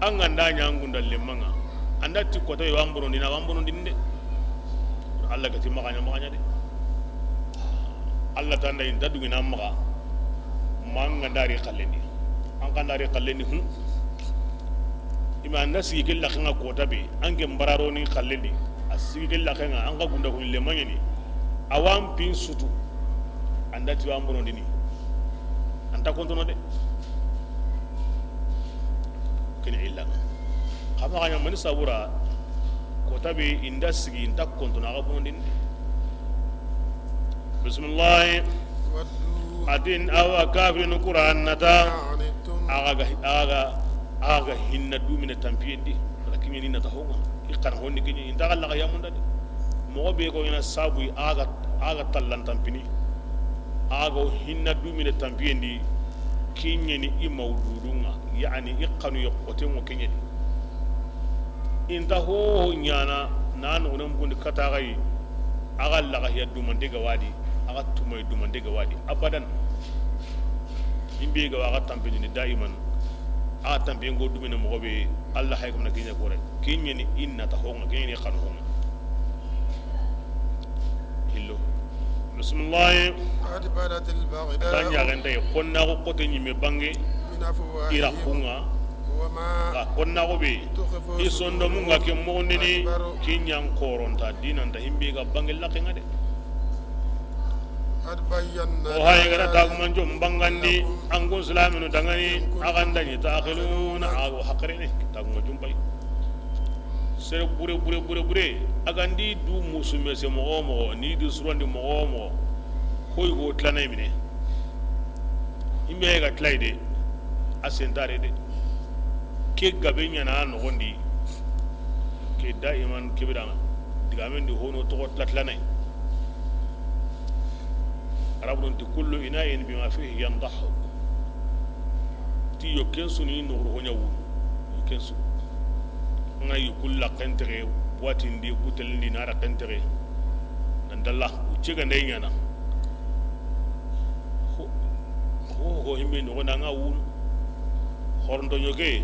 anganda nyang gunda lemanga anda ti koto yo ambonondi na ambonondi ndinde Allah gati makanya de Allah tanda inta dugina maka manga dari kallendi an kan dari kallendi ima nasi gilla khanga kota be ange mbararo ni kallendi asigi gilla khanga an ga gunda ko le manyani awam pin sutu anda ti ambono dini anta kontono de kini illa kama kanya mani sabura kota be inda sigi inta kontona ga bondin bismillah adin awa kafirin qur'an nata aga hinna dumina tampiendi lakin ni nata honga ikan honni kini inda Allah ya munda de mo be ko ina sabu aga tallan tampini aga hinna dumina tampiendi kinyeni imawdudunga yani iqanu yokoten mo kinyeni inta ho nyana nan onan bundi katagai aga laga ya dumande ga wadi aga tumay dumande ga wadi abadan imbe ga waga tampini ni daiman a tampi ngo dumina mo be Allah hay ko na kinya ko rek kinyeni inna ta honga kinyeni khanu honga hillo bismillah adbaratil baghda tanya ganda konna ko kotenyi me bange min afwahihim ira hunga wama konna ko be isondo munga ke mondini kinyan koronta dinanta himbe ga bangel la kenga de qad bayyana o hay gara ta man jom bangandi angon islaminu dangani aganda ni ta'khiluna ago hakrene ta mo jumbay sere bure agandi du musume se mo ni du surandi mo koy go tlanay mine himbe ga tlayde asentare de ke gabe nyana no gondi ke daiman kibira digamen di hono to latlanay arabun ti kullu ina'in bima fihi yandahu ti yokensu ni no honya wu yokensu ngai kulla kantere wati ndi butel ndi nara kantere dan dalla uciga ndey nyana ho himbe no na nga wu horondo nyoge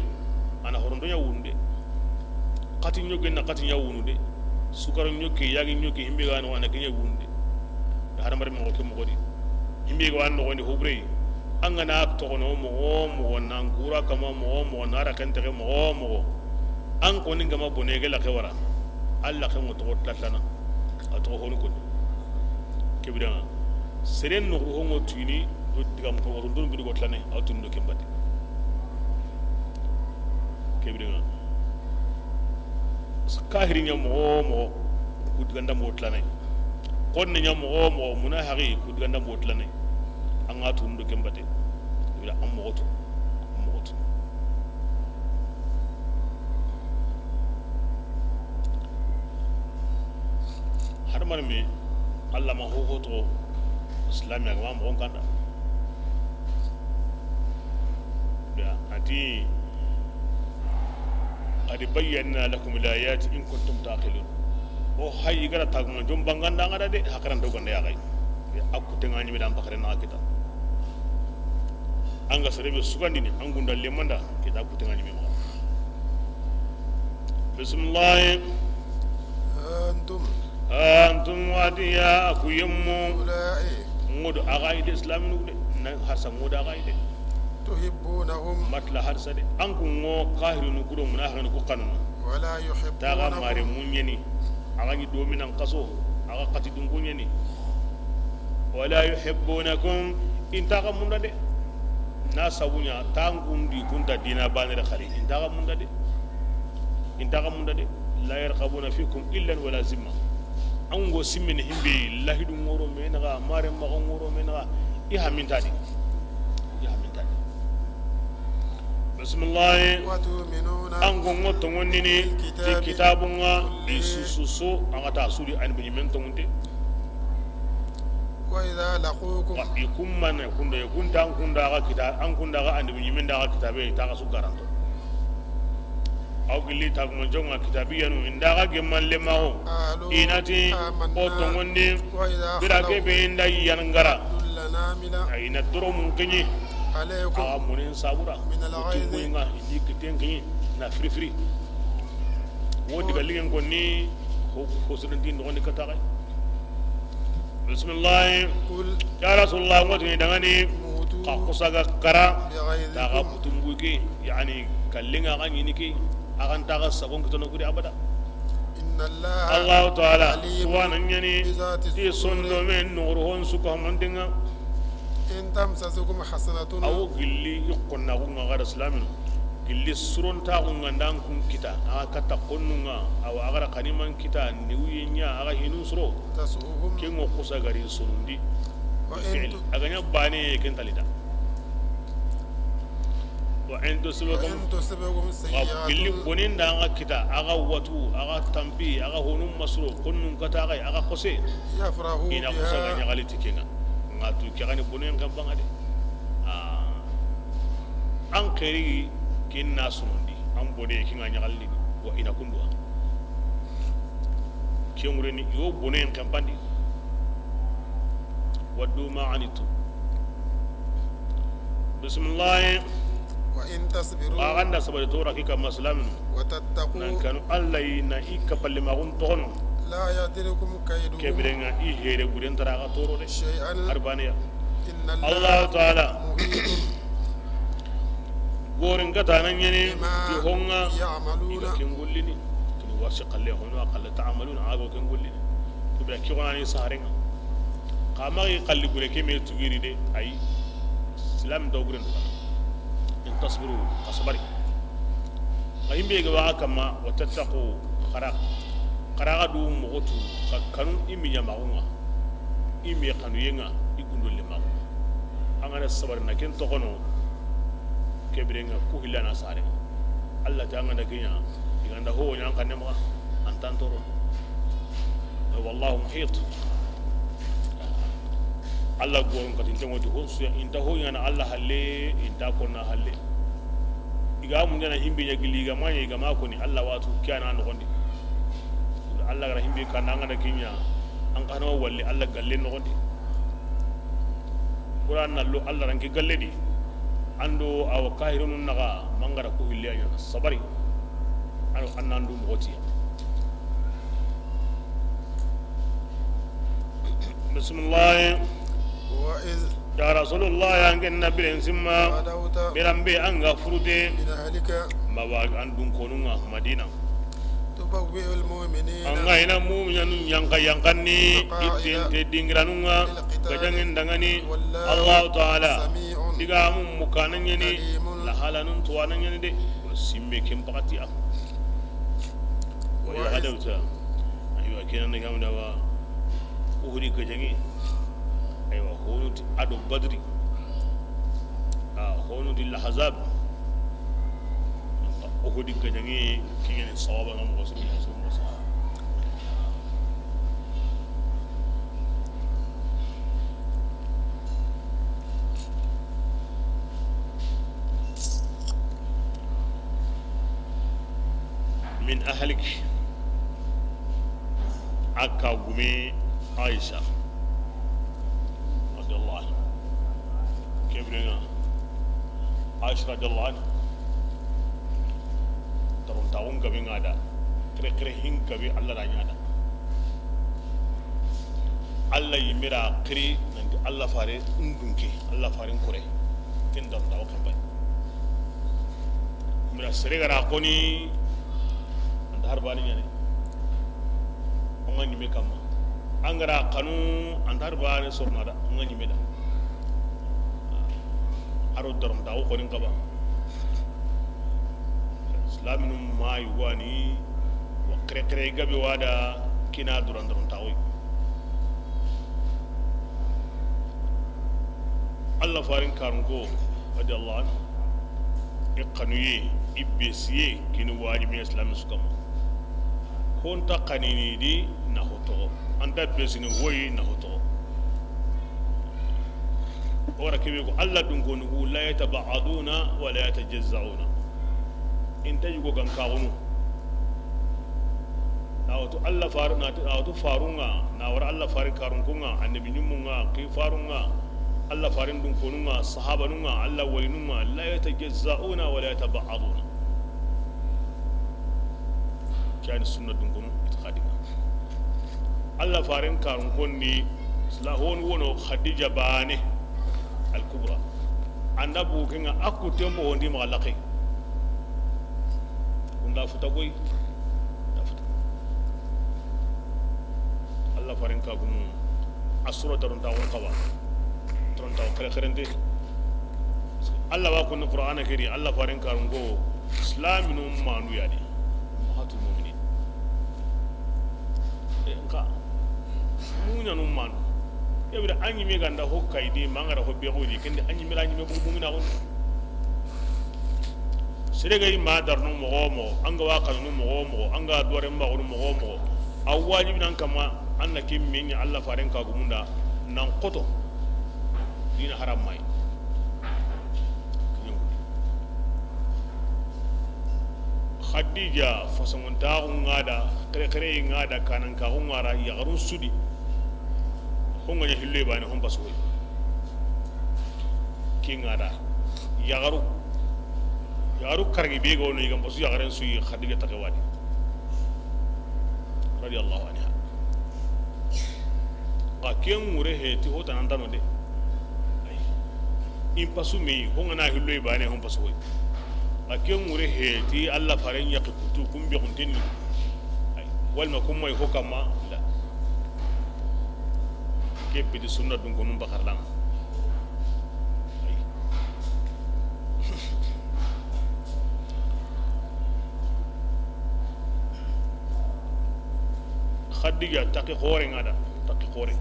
ana horondo ya wunde kati nyoge na kati ya wunde sukaro nyoke yagi nyoke himbe ga no ana kenya wunde har mari mo ke mo godi himbe ga no woni hobre anga na to no mo nan kura kama mo nara kantere mo an ko ni gama bone ga la khawara alla kan mo to tlana ato honu ko kebida seren no ho mo tuni do digam ko rundun bi go tlane atun do kembati kebida kahiri nya mo ku diganda mo tlane kon nya mo munahari ku diganda mo tlane an atun do kembati ila amogoto har man mi Allah ma hogoto islam ya ma mo kanda da ati qad bayyana lakum al-ayati in kuntum taqilun o hay gara tagma jom banganda ngada de hakaran do gonda ya kay akku tengani mi dam bakare na kita anga serebe sugandini angunda lemanda kita akku tengani mi ma bismillah antum wadiya aku yemmo ngod agaide islam nu de na hasa ngod agaide تحبونهم matla harsade anku ngo qahiru nu kudo munahanu ku kanunu ولا taga mare يحبونكم munyeni agani dominan qaso aga qati dungunyeni wala yuhibbunakum intaga munda de na sabunya tangundi kunta dina banere khali intaga munda de la yarqabuna fikum illa wala zimma ango simmin himbe lahidu ngoro menaga mare mago ngoro menaga ihamintadi bismillah وتؤمنون ango ngoto ngonnini ti kitabunga isususu angata suri an binyimento ngunde وإذا لقوكم ikumman kunta ga kita an kunda ga an binyimenda ga kitabe ta ga su garanto aw gilli ta ko jonga kitabiyanu indaga gemman lemaho inati o to ngonni bira ke be inda yanngara لنا ayina doro mun kenyi عليكم aga munin sabura من الغيظ kinga indi kiten kenyi na free wodi galingen konni ko sudin din ngoni kata kai bismillah قل ya rasulullah ngoti dangani موتوا ka kusaga kara daga بغيظكم butumbu ki yani kallinga kan yini ki akan taga sabon kitono gudi abada إن الله Allah ta'ala عليم suwanan yani بذات ti الصدور sondo men nuruhon suka mandinga إن تمسسكم حسنة awo gilli ikonna kunga gara islamin gilli suron ta kunga ndan kun kita aga kata konnunga awa agara kaniman kita niwiyenya aga hinu suro تسؤهم kengo kusa gari sunundi وإن aganya bane kentalida wa indu subakum وإن تصبكم gilli سيئة bonin da aga kita aga watu aga tampi aga honum masro konnun kata aga aga kose يفرحوا ina kusa بها ganya galiti kenga ngatu kegani bonin kan bangade an keri kinna sunundi an bode kinga nyagalni wa ina kundwa kengureni yo bonin kan bandi waddu ma anitu bismillah وإن تصبروا aganda sabade tora kika maslamin nan وتتقوا kanu allai na ikapalle magun tono لا يضركم كيدهم kebirenga i here guden tara ga toro de شيئا arbaniya إن Allah الله ta'ala محيط gorin gata nan yene ti honga بما يعملون iga kengullini tini wasi qalle hono aqalla ta'amaluna ago kengullini to be kiwana ni sarenga kama gi qalli gure keme tugiri de ay islam do guren in tasbiru kasbari ayimbe ga wa kama wa tattaqu khara du mogotu kanu imi nyamaunga imi kanu yenga igundo le magu angana sabar na ken to kono kebirenga ku hilana sare Allah ta ngana kenya iganda ho nyan kan nema antan toro wallahu muhit Allah goron katin tango di honsu inta ho yana Allah halle inta konna halle iga mun yana himbe nya gili ga manya iga mako ni Allah watu kyana an gondi Allah gara himbe kan ngana kenya an kano walle Allah galle no gondi Quran nallo Allah ranki galle di ando aw kahirun naga mangara ko hilya sabari anu annandu moti bismillah وإذ ya rasulullah ya ngen nabilen simma غدوت birambe anga frude من أهلك mawa andun konunga madina تبوئ المؤمنين anga ina mu'minun yankanni ittente dingranunga kajangin dangani Allah ta'ala سميع diga mun mukanan yani la halanun tuwanan yani de simme kin pakati a wa ya hadauta aywa kenan ne gamda wa uhuri kajangi aywa honut ado badri هونو دي الأحزاب أهود الجنيه كين الصواب أنا مغسل من أهلك عكا قمي عائشة رضي الله عنها كيف لنا عائشة رضي الله عنها ترون تاون قبي نادا كري هين قبي الله رانيادا الله يميرا كري نندي الله فاري ندونكي الله فاري نكوري كن دون تاو كمباي ميرا سريغا راكوني harbani yani onga nyime kama angara kanu andar baane sornada onga nyime da aro darum dawo ko ninka ba islaminum mai wani wa kre gabe wada kina duran darum tawo Allah farin karungo radiyallahu anhu iqanuye ibesiye kinu wajibi islamin sukama honta kanini di na hoto anda besini woyi na hoto ora kebe ko alla dun ko nugo la yatabaduna wa la yatajazzauna inta yugo gan kawunu na wato alla faruna na wato farunga na war alla farin karun kunga annabi nyumunga ki farunga alla farin dun ko nunga sahaba nunga alla walinunga la yatajazzauna wa la yatabaduna كان السنة دنكم اتخادنا الله فارن كارون كوني سلاهون ونو خديجة باني الكبرى عند بوكينا أكو تيمبو وندي مغلقي وندا فتاوي الله فارن كاغم أسرة ترون تاون قوا ترون تاون خرندي الله واكون القرآن كريم الله فارن كارون كو إسلام نوم مانو يعني هاتو المؤمنين ka munya no man yabira anyi me ganda hokkai di mangara hobbe hodi kende anyi me lanyi me bu mumina on sirega ma dar no mo anga wa kan no mo anga dore ma no mo awwaji nan kama annaki min Allah faren ka gumunda nan qoto dina haram mai khadija fasamunta ngada kare ngada kanan ka ngara ya garun sudi honga ya hille bani hon baso ki ngada ya garu kargi be go no yigam baso ya garan su khadija takawadi radiyallahu anha ka ken mure he ti hota nan tano de in pasu me honga na hille bani hon baso aken mure heti Allah faren ya kutu kumbe kuntinni wal ma kuma yi hukama la ke pidi sunna dun gonum bakarlam khadija taki khore ngada taki khore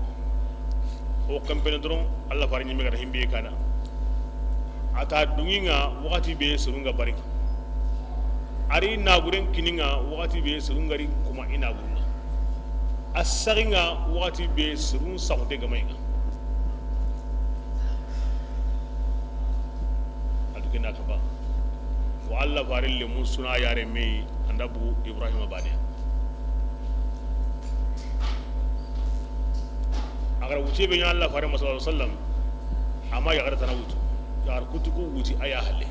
o kampene dron Allah faren yi megata himbe kana ata dunginga wakati be surunga bari ari naguren kininga wakati be surungari kuma ina gurunga asaringa wakati be surun saute gamainga adukina kaba wa Allah barille mun suna yare me andabu Ibrahim bane agar wuce be Allah fare sallallahu alaihi wasallam amma ya garata na wuce yar kutuku wuti aya halle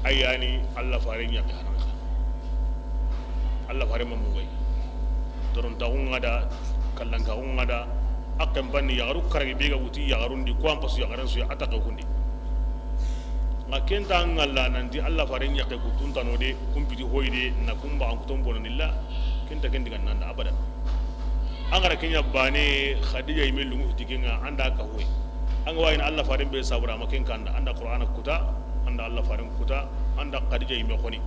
ayani Allah farin ya kanaka Allah farin mamun gai doron ta ngada kallan ka ngada akan banni ya garu karagi bega wuti ya garun di kwam pasu ya garan su ya ataka kundi ngaken ta ngalla nanti Allah farin ya kai kutun tanode kumpiti hoide na kumba an kuton bonanilla kenta kendigan nanda abadan angara kenya bane khadija yimel lungu tikinga anda ka hoy anga wayna Allah farin be sabura maken kanda anda qur'ana kuta anda Allah farin kuta anda khadija yimel khoni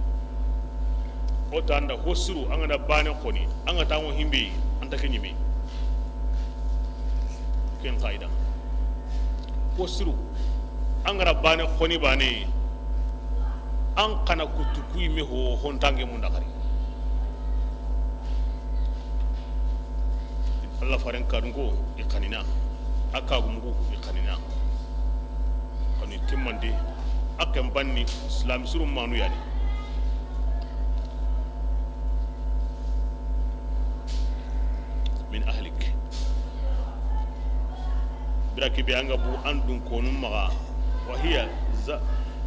o ta anda hosuru anga da bane khoni anga ta mo himbe anda kenyime ken qaida ko siru an gara bane khoni bane an kana kutu kui me ho hontange mun dakari Allah faren kadungo ikanina aka gumgu ikanina kani timmande akan banni islam surum manu yani min ahlik biraki be anga bu andun konum maga wa hiya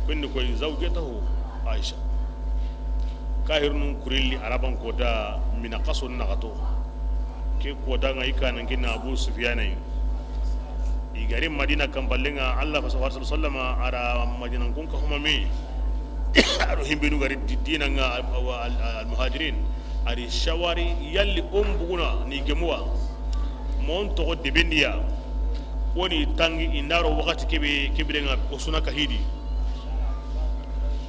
kunni koy zawjatahu aisha kahirnun kurilli araban kota min qasun nagato ke kota ngai kanan kina abu sufyanai igari madina kambalenga Allah sallallahu alaihi wasallam ara madina kun ka huma me aro himbinu gari dina nga al muhajirin ari shawari yalli buguna ni gemuwa mon to debendiya woni tangi inaro wakati kebe nga osuna kahidi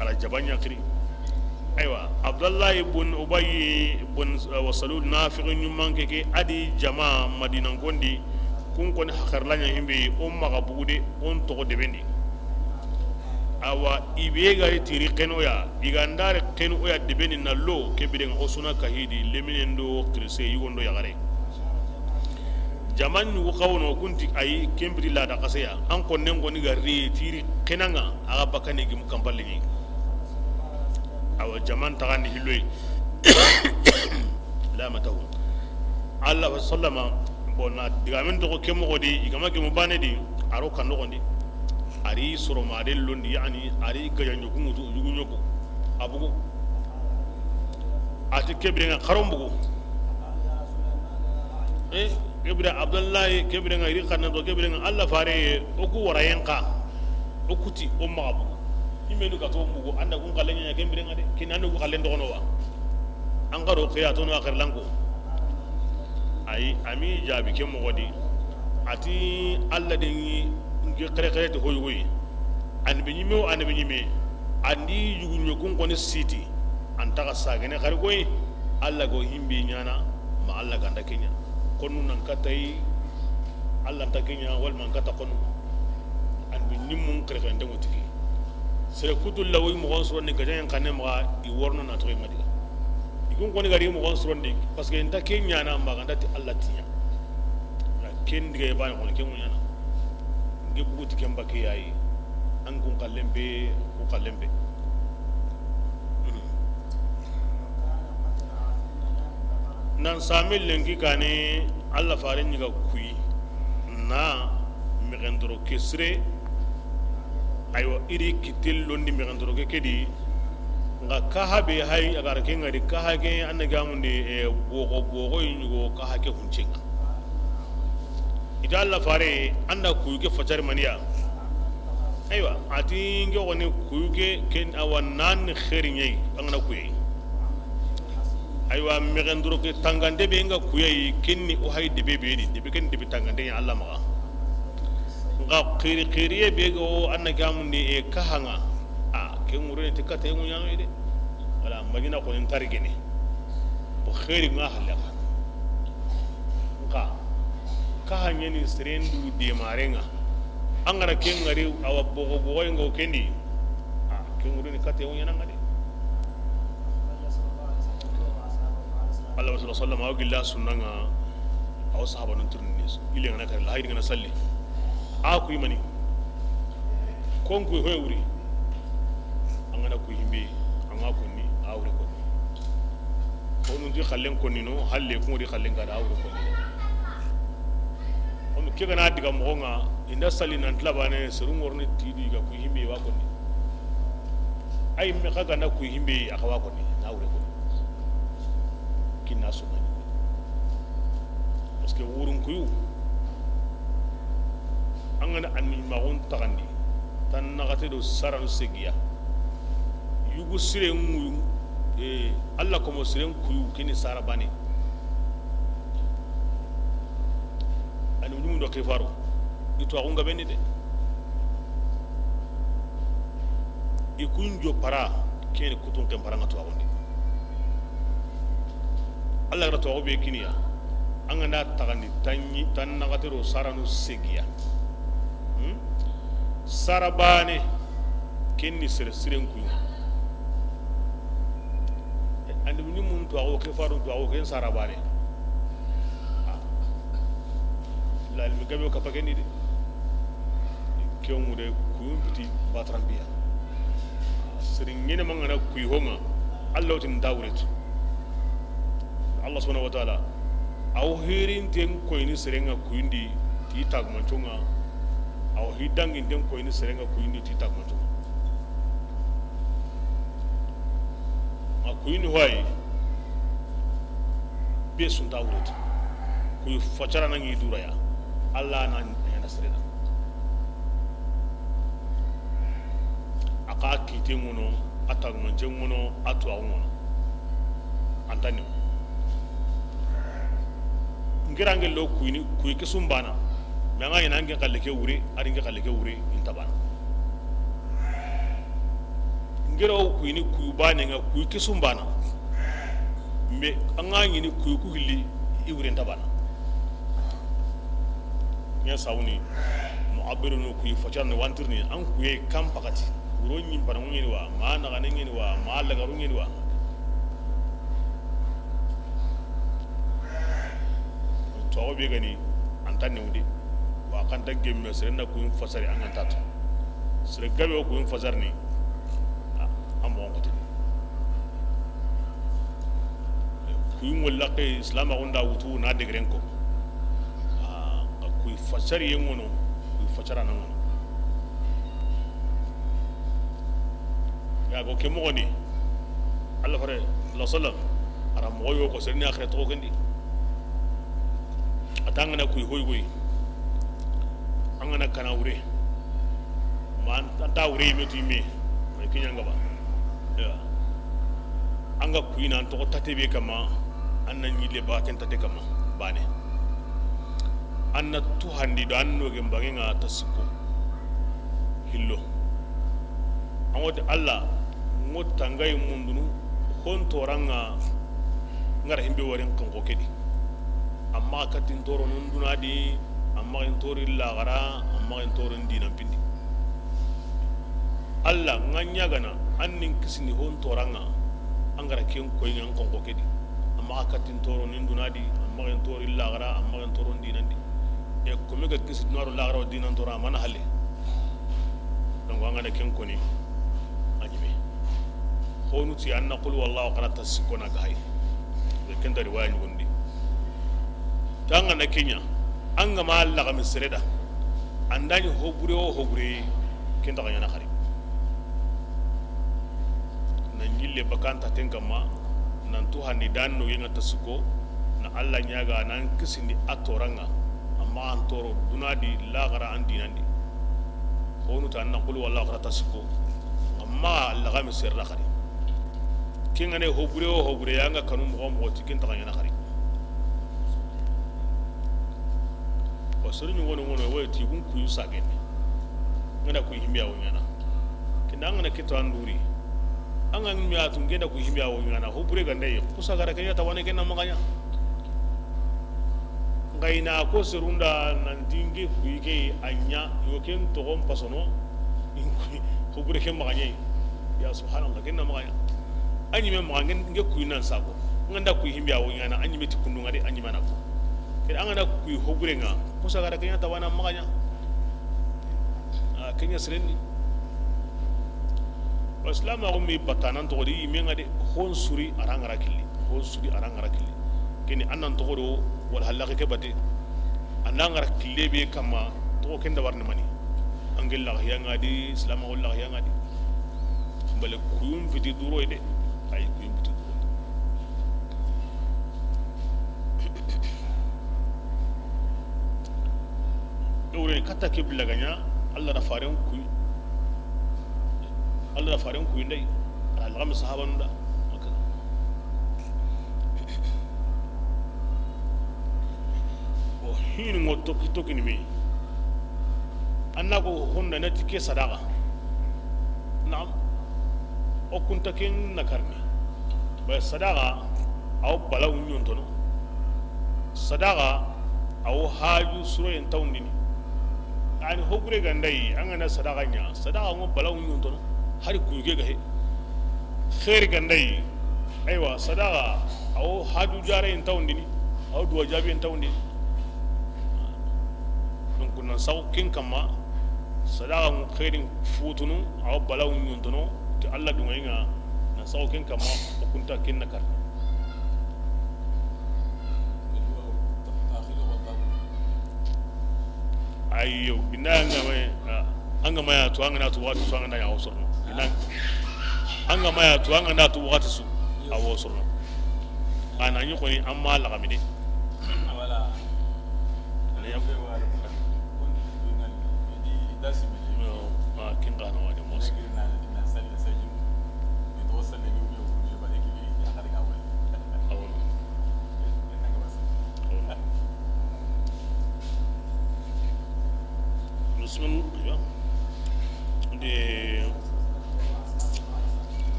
ala jabanya kiri aywa abdullah ibn ubay ibn wasalul nafiqun nyumman ke adi jama madina gondi kun koni hakarlanya himbe maga bugude on to debendi awa ibega tiri keno ya igandare keno ya debeni na lo kebire osuna kahidi leminendo krise yugondo ya gare jaman yu kawno kunti ay kembri la da kasaya an konnen goni garri tiri kenanga aga bakane gim kampalle ni awa jaman tagandi hilloy la matahu Allah sallama bona digamen to kemo godi igama kemo banedi aro kan nogondi ari soro madel londi yani ari gajanyo kungutu yugunyoko abugo ati kebrenga karombugo kebrenga abdullahi kebrenga iri kanna to kebrenga Allah fare oku warayenka okuti o magabu imenu ka to mbugo anda kun kalenya kebrenga de kinanu ko kalendo kono wa angaro khiya to no akhir lango ay ami jabi kemo godi ati Allah de ngi kare to hoyi an be nyime andi yugunyo kun koni siti antaka sagene kare koy Allah go himbi nyana ma Allah ganda kenya konu nan katai Allah ta kenya wal man kata konu an be nyimmun kare kare ndango tiki sere kutul lawi mo gon soro ni gajan kanem ga i worno na to ngadiga igun koni gari mo gon soro ndi parce que nta kenya na ma ganda ti Allah tinya ya ken diga ba ko ken nyana ngi buguti kemba ke yayi an kun kallembe ko kallembe nan samil lengi kane Allah farin ga kuyi na migendro kesre ayo iri kitil londi migendro ke kedi nga kahabe hay agar ke ngari kahage an gamunde bogo yugo kahake huncinga ida Allah fare anda kuyi ke fatar maniya aywa ati nge woni kuyi ke ken awanan khairin yayi angana kuyi aywa migendro ke tangande be nga kuyi kenni o hay de bebe ni de ken de tangande ya Allah ma nga khiriye be go anna gamunde e kahanga ken murene te kata yemu nyano ide wala magina ko en tarigene o khairi nga halaka nga kahanye ni serendu de marenga angara ken ngari awa bogo ngo kendi ken murene kata yemu nyana ngade Allah sallallahu alaihi wasallam awgilla sunnanga aw sahaba non turnis ile ngana kar la haydi ngana salli ku yimani konku hoy wuri angana ku himbe anga konni awre konni onu di khallen konni no halle ko di khallen ga awre konni onu ke gana diga mo nga inda sali nan tlabane serun worni tidi ga ku himbe wa konni ay me kaga na ku himbe akawa konni na awre konni kinna sunna parce que wurun kuyu angana anni magun tagandi tan nagate do saran segiya yugu sire nguyu Allah ko mo sire kuyu kini sarabani ani ndumu do kifaro ito agunga benni de ikunjo para kene kutun kan para ngato agundi Allah ra to be kiniya angana tagani tan nagatero saranu segiya sarabane kenni sere siren kuyu andi ni mun to awo ke faru to awo ken sarabane la mi gabe ka pageni de kewmude kuyu biti batrambiya sirin ngene mangana kuyu honga Allah tin dawret Allah subhanahu wa ta'ala aw hirin ten koyni serenga kuyindi ti tagmanchonga aw hidangin den koyni serenga kuyindi ti tagmanchonga ma kuyini hoy be sun dawret kuy fachara nangi duraya Allah nan yana serena aka kitengono atagmanchongono atu awngono antani ngirange lo kuy ke sumbana me nga ina nge kalle ke wuri ari nge kalle ke wuri intabana ngiro kuy bane nga kuy ke sumbana me anga ni kuy ku hilli i wuri intabana nya sawni mu'abbirun kuy fajarni wantirni an kuy kam pakati wuro nyim bana ngeni wa ma na ga ngeni wa ma la ga ngeni wa to be gani antan ne wudi wa kan tagge me sirna ku yin fasari an anta to sir gabe ku yin fasar ni am won ko ku yin walla ke islam gonda wutu na degren ko ku fasari yen wono ku fasara nan wono ya go ke mo goni Allah fare Allah sallam ara mo yo ko sirni akhiratu ko gandi atangana kuy hoy angana kana wure man anta wure metu me may kinya ngaba ya anga kuy nan to tatebe kama anna nyile ba ken tate kama bane anna tu handi do anno ge mbangi nga tasiko hillo amode Allah ngotta ngay mundunu hon toranga ngara himbe waren kan ko kedi amma katin toro nun dunadi amma in tori lagara amma in toro dinan pindi Allah nganya gana annin kisini hon toranga angara ken ko yin kon ko kedi amma katin toro nun dunadi amma in tori lagara amma in toro dinan di e ko mega kisi noro lagara dinan toro amana halle donc angana ken ko ni anime honu ti anna qul wallahu qad tasikona gahay e ken dari wani gondi tanga na Kenya anga ma Allah ga misreda andani hobure kenda ga yana khari nan yille bakanta tenkama nan to hani danno yenga tasuko na Allah nyaga nan kisindi atoranga amma an toro dunadi lagara andi nandi honu ta nan qul wallahu qad tasuko amma Allah ga misreda khari kinga ne hobure yanga kanu mo tikinta ga yana khari soriñu wono way ti gun kuyu sagene ngana ku himbiya wonyana kinda ngana kito anduri anga ngmiya tu ngenda ku himbiya wonyana ho bure gande ku sagara kenya tawane kenna maganya ngaina ko serunda nan dinge ku ike anya yo ken to gon pasono ho bure ken maganya ya subhanallah kenna maganya anyi me magangen nge ku nan sako nganda ku himbiya wonyana anyi meti kundu ngade anyi manako kira angana ku hobure nga kusa gara kenya tawana maganya kenya sereni islam a gumi batanan to di menga de hon suri arangara killi kini annan to do wal halaka ke bate anangara kille be kama to kenda warne mani angel la yanga di islam wala yanga di bale kuyum fiti duro ide ay kuyum fiti dore kata ke bilaganya Allah da faren ku ndai algam sahaban da maka o hin mo to kini me annako honda na tike sadaka na'am o kunta ken nakarni ba sadaka aw balaw nyon tono sadaqa aw haju suro en tawndini ani hobure gandai an gana sadaqa nya sadaqa ngo balaw nyunto hari kuge ga he khair gandai aywa sadaqa aw haju jare en tawndini aw duwa jabi en tawndini donc kunna saw kin kama sadaqa ngo khairin futunu aw balaw nyunto no ti alla dunga inga na saw kin kama kunta kin nakar ayo binanga me anga maya to anga na to watu so anga na ya osorno binanga anga maya to anga na to watu su awo osorno ana nyi ko ni amma la gamide wala ne yam no ma kinga no wade mos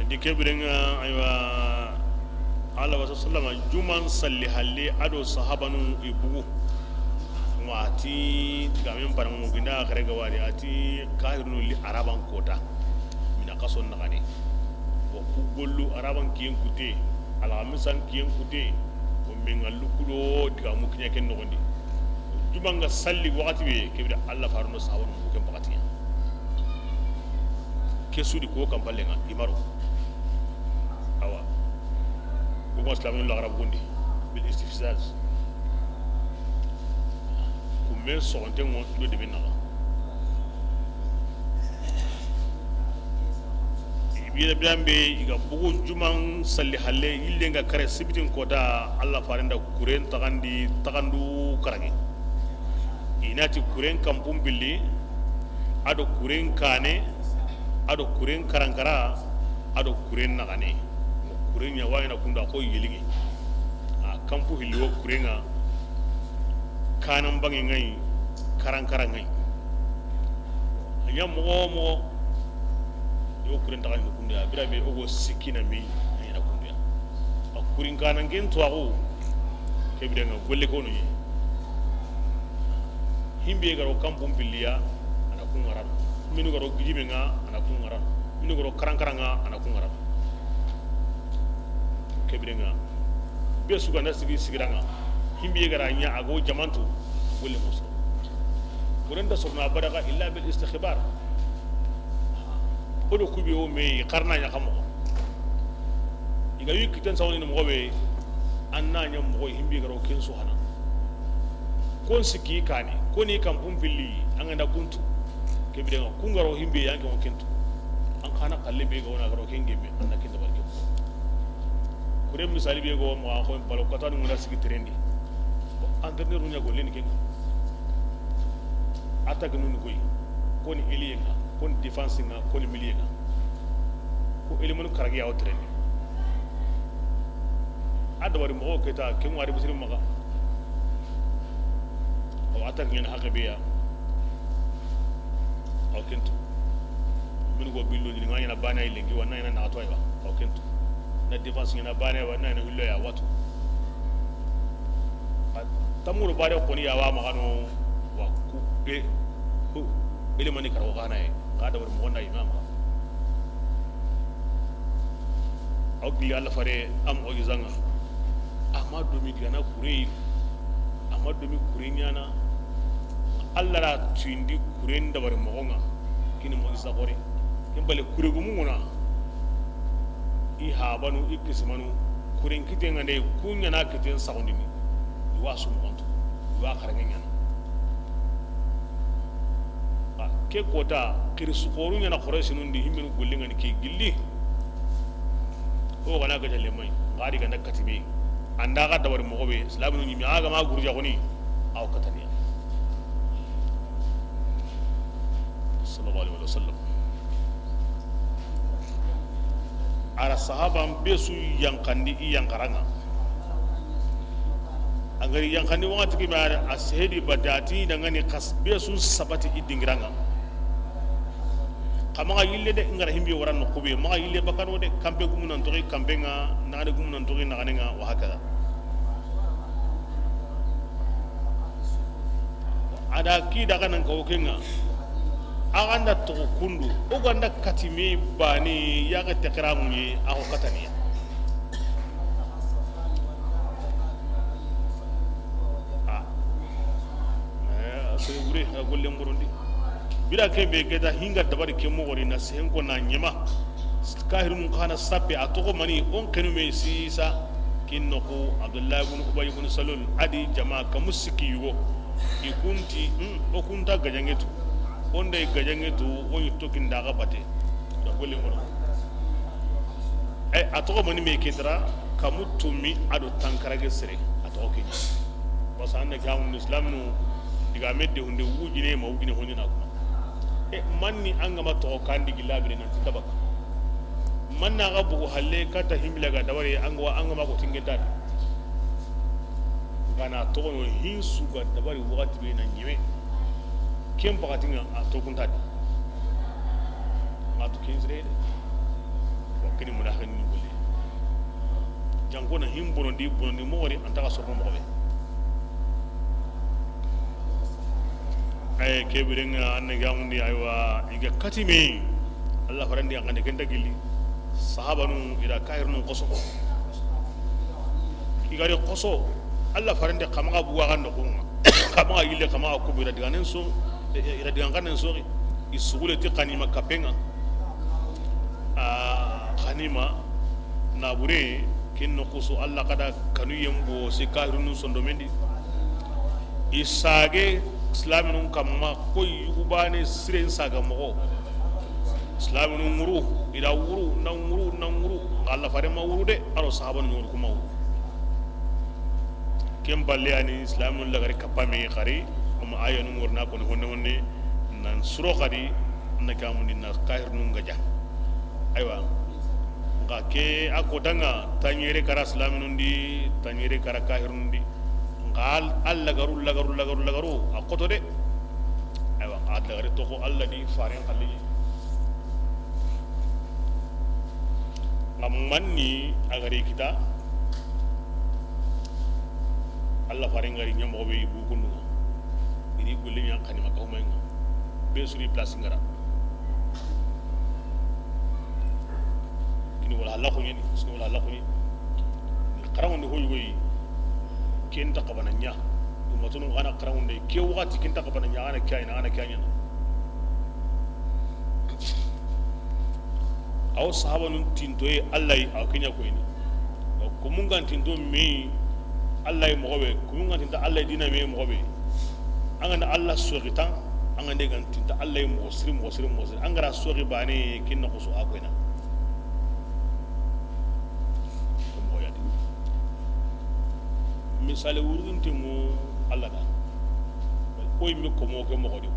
di kebirenga aywa ala wa sallama juman salli halle ado sahabanu ibugu wati gamen paramu ginda kare gawari ati kahirnu li araban kota mina kason nagani wa kugollu araban kiyen kute ala misan kiyen kute o mengallu kudo diga mu kinya ken nogondi jumanga salli wakati be kebira alla farno sahabanu ko ken bakati kesudi ko kambalenga imaro awa ko islamu la arab gundi bil istifzaz kumme sogonte mo do de binna biya biambe iga bugu juman salli halle ille nga kare sibitin kota alla farenda kuren tagandu karage inati kuren kampum billi ado kuren kane ado kuren karankara ado kuren nagane kuren ya wayna kunda ko yeligi a kampu hilwo kurenga kanan bangi ngai karankara ngai anya mo yo kuren tagal no kunda bira be ogo sikina mi ayina kunda a kuren kanan gen to ago kebira nga golle ko no yi himbe garo kampum billiya ana kungaran minu garo gijibe nga ana kungaran minu garo karankara nga ana kungaran kebirenga be suga na sigiranga himbi gara nya ago jamantu golle muso burenda sorna baraka illa bil istikhbar odo kubi o me qarna nya kamo iga yiki tan sawni mo be anna nya mo himbi garo ken so hana kon siki kani koni kam filli anganda kuntu kebirenga kungaro himbi yanke mo kentu an kana kalle be go na garo kengebe anna kenda barke kure misali be go mo ko balo kata ngula sigi trendi entrepreneur nya go len kenga attaque nun goy koni eliyenga koni defense nga koni miliyenga ko elimon karagi yaw trendi ada wari mo keta ken wari muslim maga o attaque ngena hakabiya o kentu min go billo ni nganya na bana ilengi wana ina na toyba o kentu na defense ngena bana wana ina hullo ya watu tamuru bare ko ni ya wa magano wa ku be ele mani karo kana e ngada war mo wona imam o gli alla fare am o yuzanga ahmadu mi gana kurei ahmadu mi kurinyana alla ra twindi kurenda bare mo ngonga kini mo isa gore kembale kuregu muna I habanu ikismanu kuren kitenga ne kunya na kiten saundini iwa sumu kontu iwa karangenya ke kota kirisu korunya na quraish nundi himinu gullinga ni ke gilli o gana ga jalle mai ngari ga nakatibe anda ga dawar mo gobe islamu ni mi aga ma gurja goni aw kataniya sallallahu alaihi wasallam ara sahaba besu yankandi yankaranga angari yankandi wati ki ma ashedi badati dangani khas besu sabati idingiranga kama yille de ngara himbi waran ko be ma yille bakano de kambe gumunan tori kambe nga naade gumunan tori naganenga wa hakada ada ki daga nan ko kenga aganda to kundu o ganda katimi bani ya ga takramu ni ako katani asere gure ha golle murundi bira ke be geta hinga dabari ke mo wori na sen ko na nyema kahirun kana sappe atoko mani on kenu me sisa kinno ko abdullah ibn ubay ibn salul adi jama ka musiki yugo ikunti o kunta gajangetu onde gajangetu o yitto kindaga bate da golle muro atoko mani me kedra kamutumi ado tankarage sere atoko kinyi wasande gamu islam no diga medde hunde wujine ma wujine honina kuma manni angama to kandi gilabire nan tabaka manna ga bugu halle kata himla ga dawari angama ko tingeta gana to no hinsu ga dabari wakati be nan yime kem pakatinga to kunta ma to kinsre wakini mudahin ni bulle jangona himbono di bono mo wori antaka sorno mo be ay kebirenga anne gamundi aywa iga katime Allah farandi angane kenda gilli sahaba nu ila kair nu qoso igari qoso Allah farandi kamaga buwa gando ko kamaga yille kamaga ko bira diganen so ira diganen so isugule ti kanima kapenga kanima nabure kinno qoso Allah kada kanu yembo se kair nu sondomendi isage islaminun kamma koy yugubane siren saga mogo islaminun muru ida wuru nan wuru Allah fare ma wuru de aro sahaban wuru kuma wuru kem balle ani islaminun lagari kapame khari amma ayanu wurna ko honne nan suro khari na kamundi na kahir nun gaja aywa ga ke akodanga tanyere kara islaminun di tanyere kara kahirun di قال الله غرو اقطو دي ايوا الله غري توكو الله دي فارين خلي نمني اغري كتا الله فارين غري نيمو بي بو كونو iri gulle mi ankani maka humenga be suri place ngara kini wala Allah ko ni sini wala Allah ko ni karawon de hoyi kenta kabana nya matunu gana karawunde ke wakati kenta kabana nya ana kayina aw sahaba nun tintoy Allah aw kinya ko ini ko mungan tinto me Allah mo gobe ko mungan tinta Allah dina me mo gobe angana Allah soritan angande gan tinta Allah mo srim angara sori bane kinna ko so akoina misale wurunti mu Allah da koy mi ko mo ke mo godi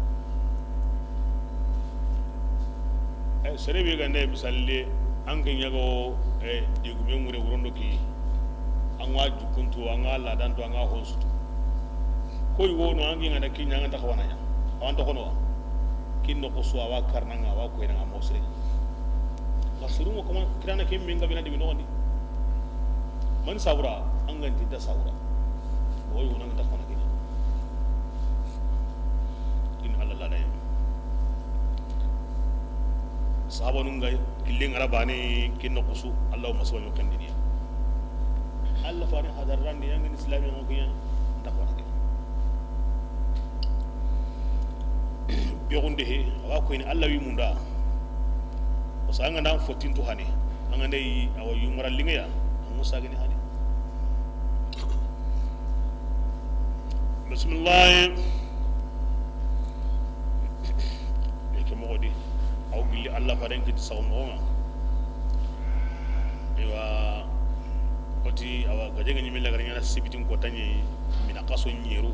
serebe gande misale angin yago digu me ngure wurondo ki angwa jukuntu anga la dan to anga hostu koy wono angin ngana ki nyanga ta kawana nya awan to kono kinno ko so awa karnanga wa ko ina mosre la suru mo kuma kirana ke minga bina di no ni man sawra angan tinta sawra woy wona ngi taxona ki in Allah la lay sahaba nu ngay kille ngara bani kinno kusu Allahumma salli kan dinia Allah fani hadaran dia ngin islami ngo kiya taxona ki be gonde he wa ko ni Allah wi munda o sa nga ndam fotintu hani nga ndey awa yumra linga ya musa gani hani بسم الله يك مودي او بلي الله فارن كي تساومو ايوا oti awa gajega ni mila garanya sibitin ko tanye mina kaso nyeru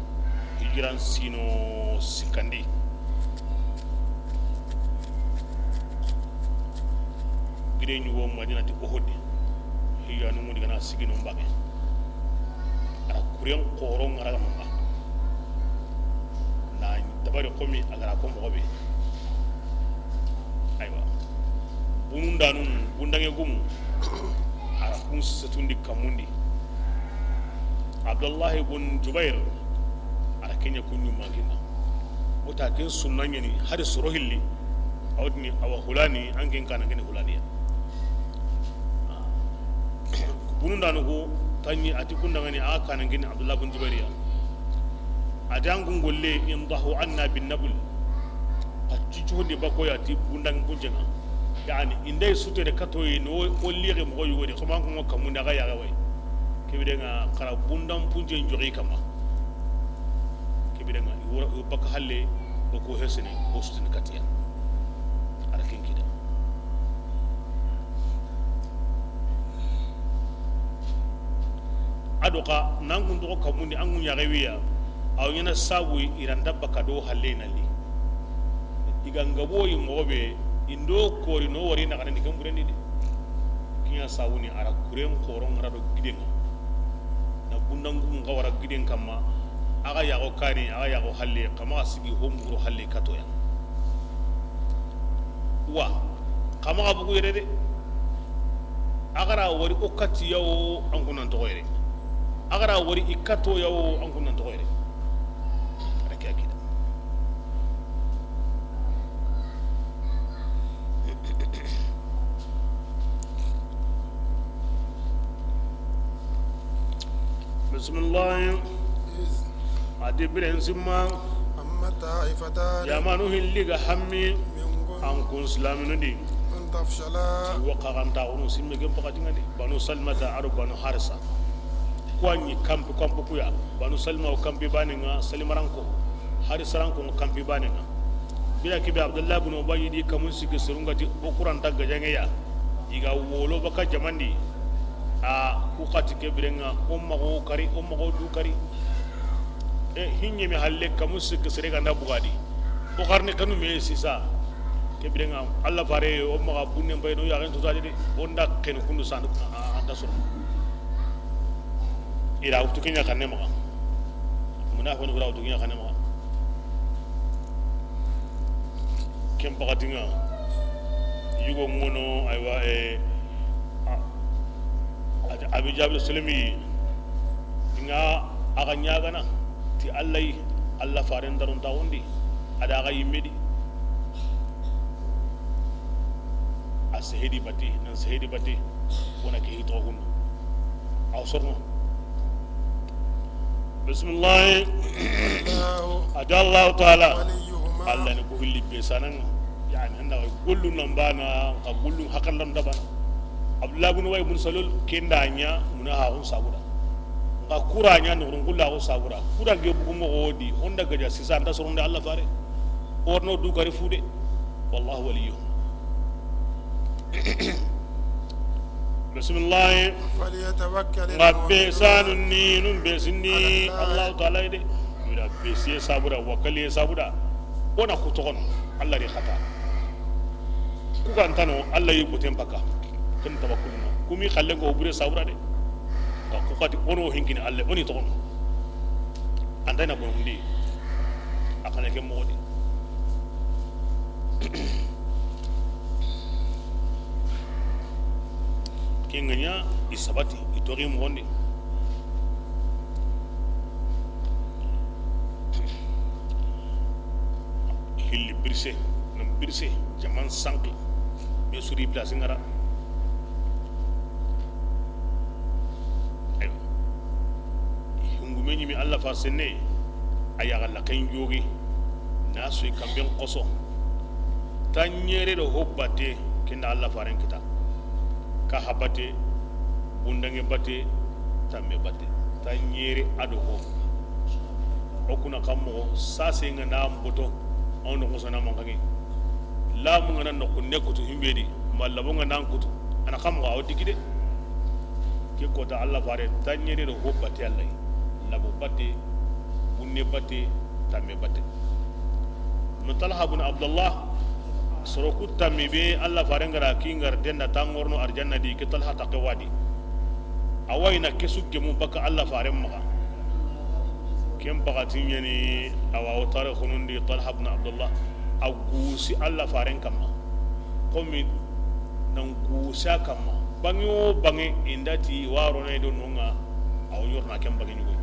hijiran sino sikandi gire ni wo madina ti ohodi hiya no mudi kana sigino mbake ara kurien koron ngara mamba na dabari komi agara ko mo be aywa bundange gum ara kun satundi kamundi Abdullah ibn Jubair ara kenya kunyu magina ota ken sunna nyani hade soro hilli awdini awa hulani angen kana ngene hulaniya bunun danu ko tanyi ati kunda ngani aka kana ngene Abdullah bin Jubairiya adangun golle indahu anna bin nabul ati jodi bakoya ti bundang bunjenga yani indai sute de katoyi no olire mo yogo de kuma ko kamunda ga yaga way kebidenga kara bundam punje njori kama kebidenga wora baka halle ko hesene ko sutini katiya ara kinkida adoka nangun do kamundi angun yaga wiya aw yana sabu iranda baka do halle nali iganga boyi mobe indo kori no wari na kanani kan burendi de kinya sawuni ara kurem koron rado gidenga na bundangu nga wara giden kama aga yago kani aga yago halle kama asigi homuro halle katoya wa kama abugo yere de agara wari okati yawo angunan to yere agara wari ikato yawo angunan to yere rake akida bismillah adi biren simma أما طائفتان ya manu hilliga hammi منكم an kun islaminu di أن تفشلا wa qaranta unu simme gem pakati ngadi banu salmata aru banu harisa kwani kampi kuya banu salma o kampi baninga salimaranko harisaranko kampi baninga bila kibe Abdullah bin Ubay di kamun sigi surungati o kuranta gajange ya iga wolo baka jamandi a ku khati ke birenga umma go du kari e hinye mi halle kamun sigi serega na bugadi o garne kanu me sisa ke birenga Allah fare umma ga bunne bay no ya ren to tadi onda ken kundu sandu anda sur ira wutu kenya kanne ma muna ko ira wutu kenya kanne ma kem pakatinga yugo ngono aywa abi jabal sulmi nga aga nyagana ti Allah faren darun tawundi ada aga yimedi asehidi bati wana ke hito gun awsorno bismillah adallahu ta'ala وليهما Allah ne ko hilli be sanan yani anda gollu nambana ka gollu hakallam dabana Abdullah bin Ubay bin Salul kendanya muna ha on sabura ka kuranya no ngulla ko sabura kura ge bugu mo odi onda gaja sisa anda soronde Allah fare orno du gari fude wallahu waliyuhum bismillah فليتوكل ngabbe المؤمنون sanun ni nun be sinni Allah ta'ala ide mira be siye sabura wakali sabura ona ku togon Allah ri khata ku kan tano Allah yi buten baka kan tawakkuluna kumi khalle go bure sabura de ka ku khati ono hinkini Allah oni togon andana bon ndi akane ke modi kenganya isabati itori monde hilli birse nam birse jaman sankla be suri place ngara ayo hungume nyimi Allah fa senne ayaga la kan jogi nasu kamben qoso tanyere do hobbate kinda Allah faran kita ka habate bundange bate tamme bate tanyere ado ho okuna kammo sase nga na mboto on no sona mangangi la mu ngana no kunne kutu himbedi malla bo ngana kutu ana kam wa odigide ke ko ta Allah fare tanyere do ho bate Allah la bo bate bunne bate tamme bate mutalha ibn Abdullah soroku tammi be Allah fare ngara kingar denna tangorno arjanna di ke talha taqwadi awayna kesu gemu baka Allah fare maka kem bakatin yani awa tare khunundi talha ibn Abdullah agusi Allah faren kamma komi nan gusa kamma banyo bangi indati waro na do nonga aw yorna kem bangi nyugo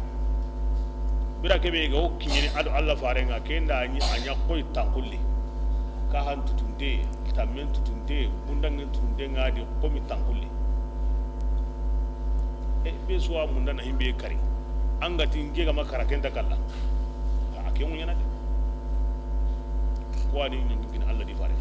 bira kebe ga o kinyini adu Allah farenga kenda anya koy tankulli ka han tutunde tamen tutunde bundangin tutunde ngadi komi tankulli be suwa munda na himbe kari anga tinge ga makara kenda kala ake mun yana de ko ani ngin Allah di fare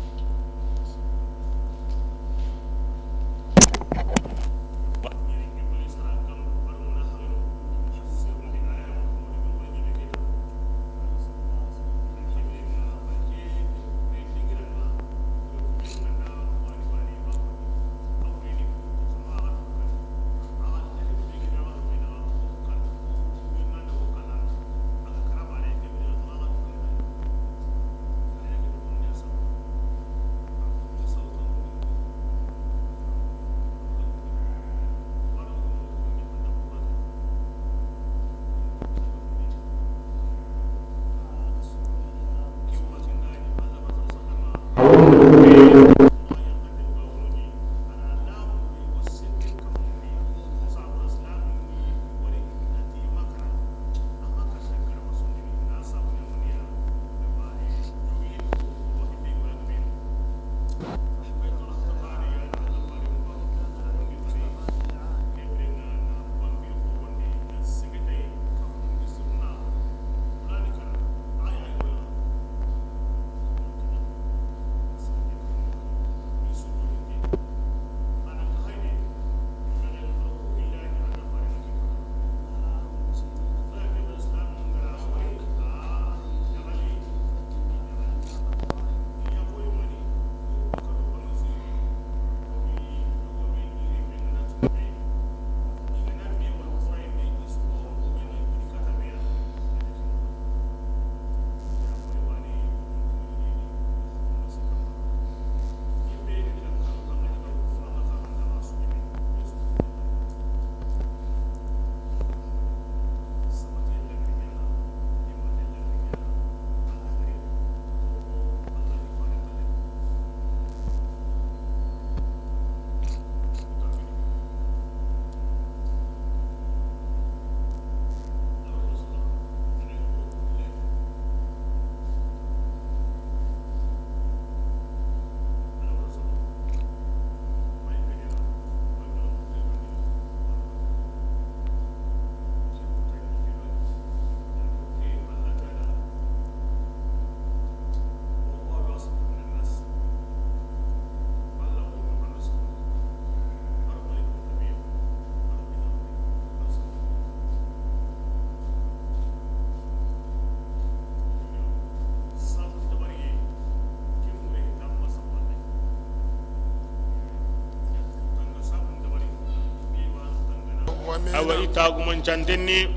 awa itaguman candinni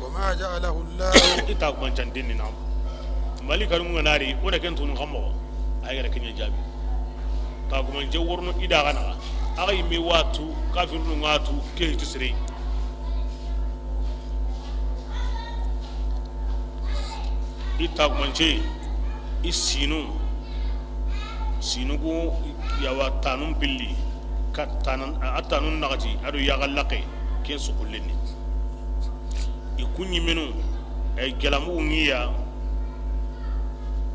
وما جعله الله itaguman candinni na malika runga nari wona ken tunu xammo ay gara kenya jabi taguman je worno ida gana ay mi watu kafirnu ngatu ke tisri itaguman je isinu sinugo yawa tanum billi katanan atanun nagati adu yagallaqe ken sukulleni ikunyi menu ay gelamu ngiya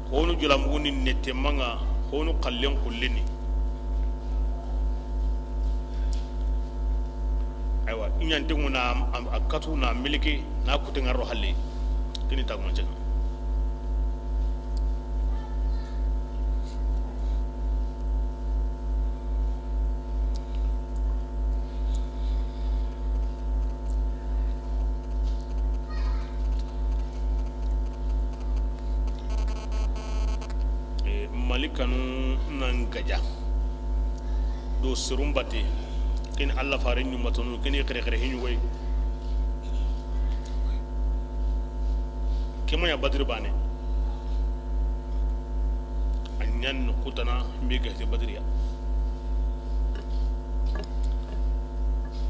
honu gelamu ni nette manga honu kallen kulleni aywa inyante nguna akatu na miliki na kutenga ro halle kini tagmanje malikanu nangaja do sirumbati ken alla fare nyumatonu ken kare kare hinyu way kemaya badr bane anyan kutana mbiga te badriya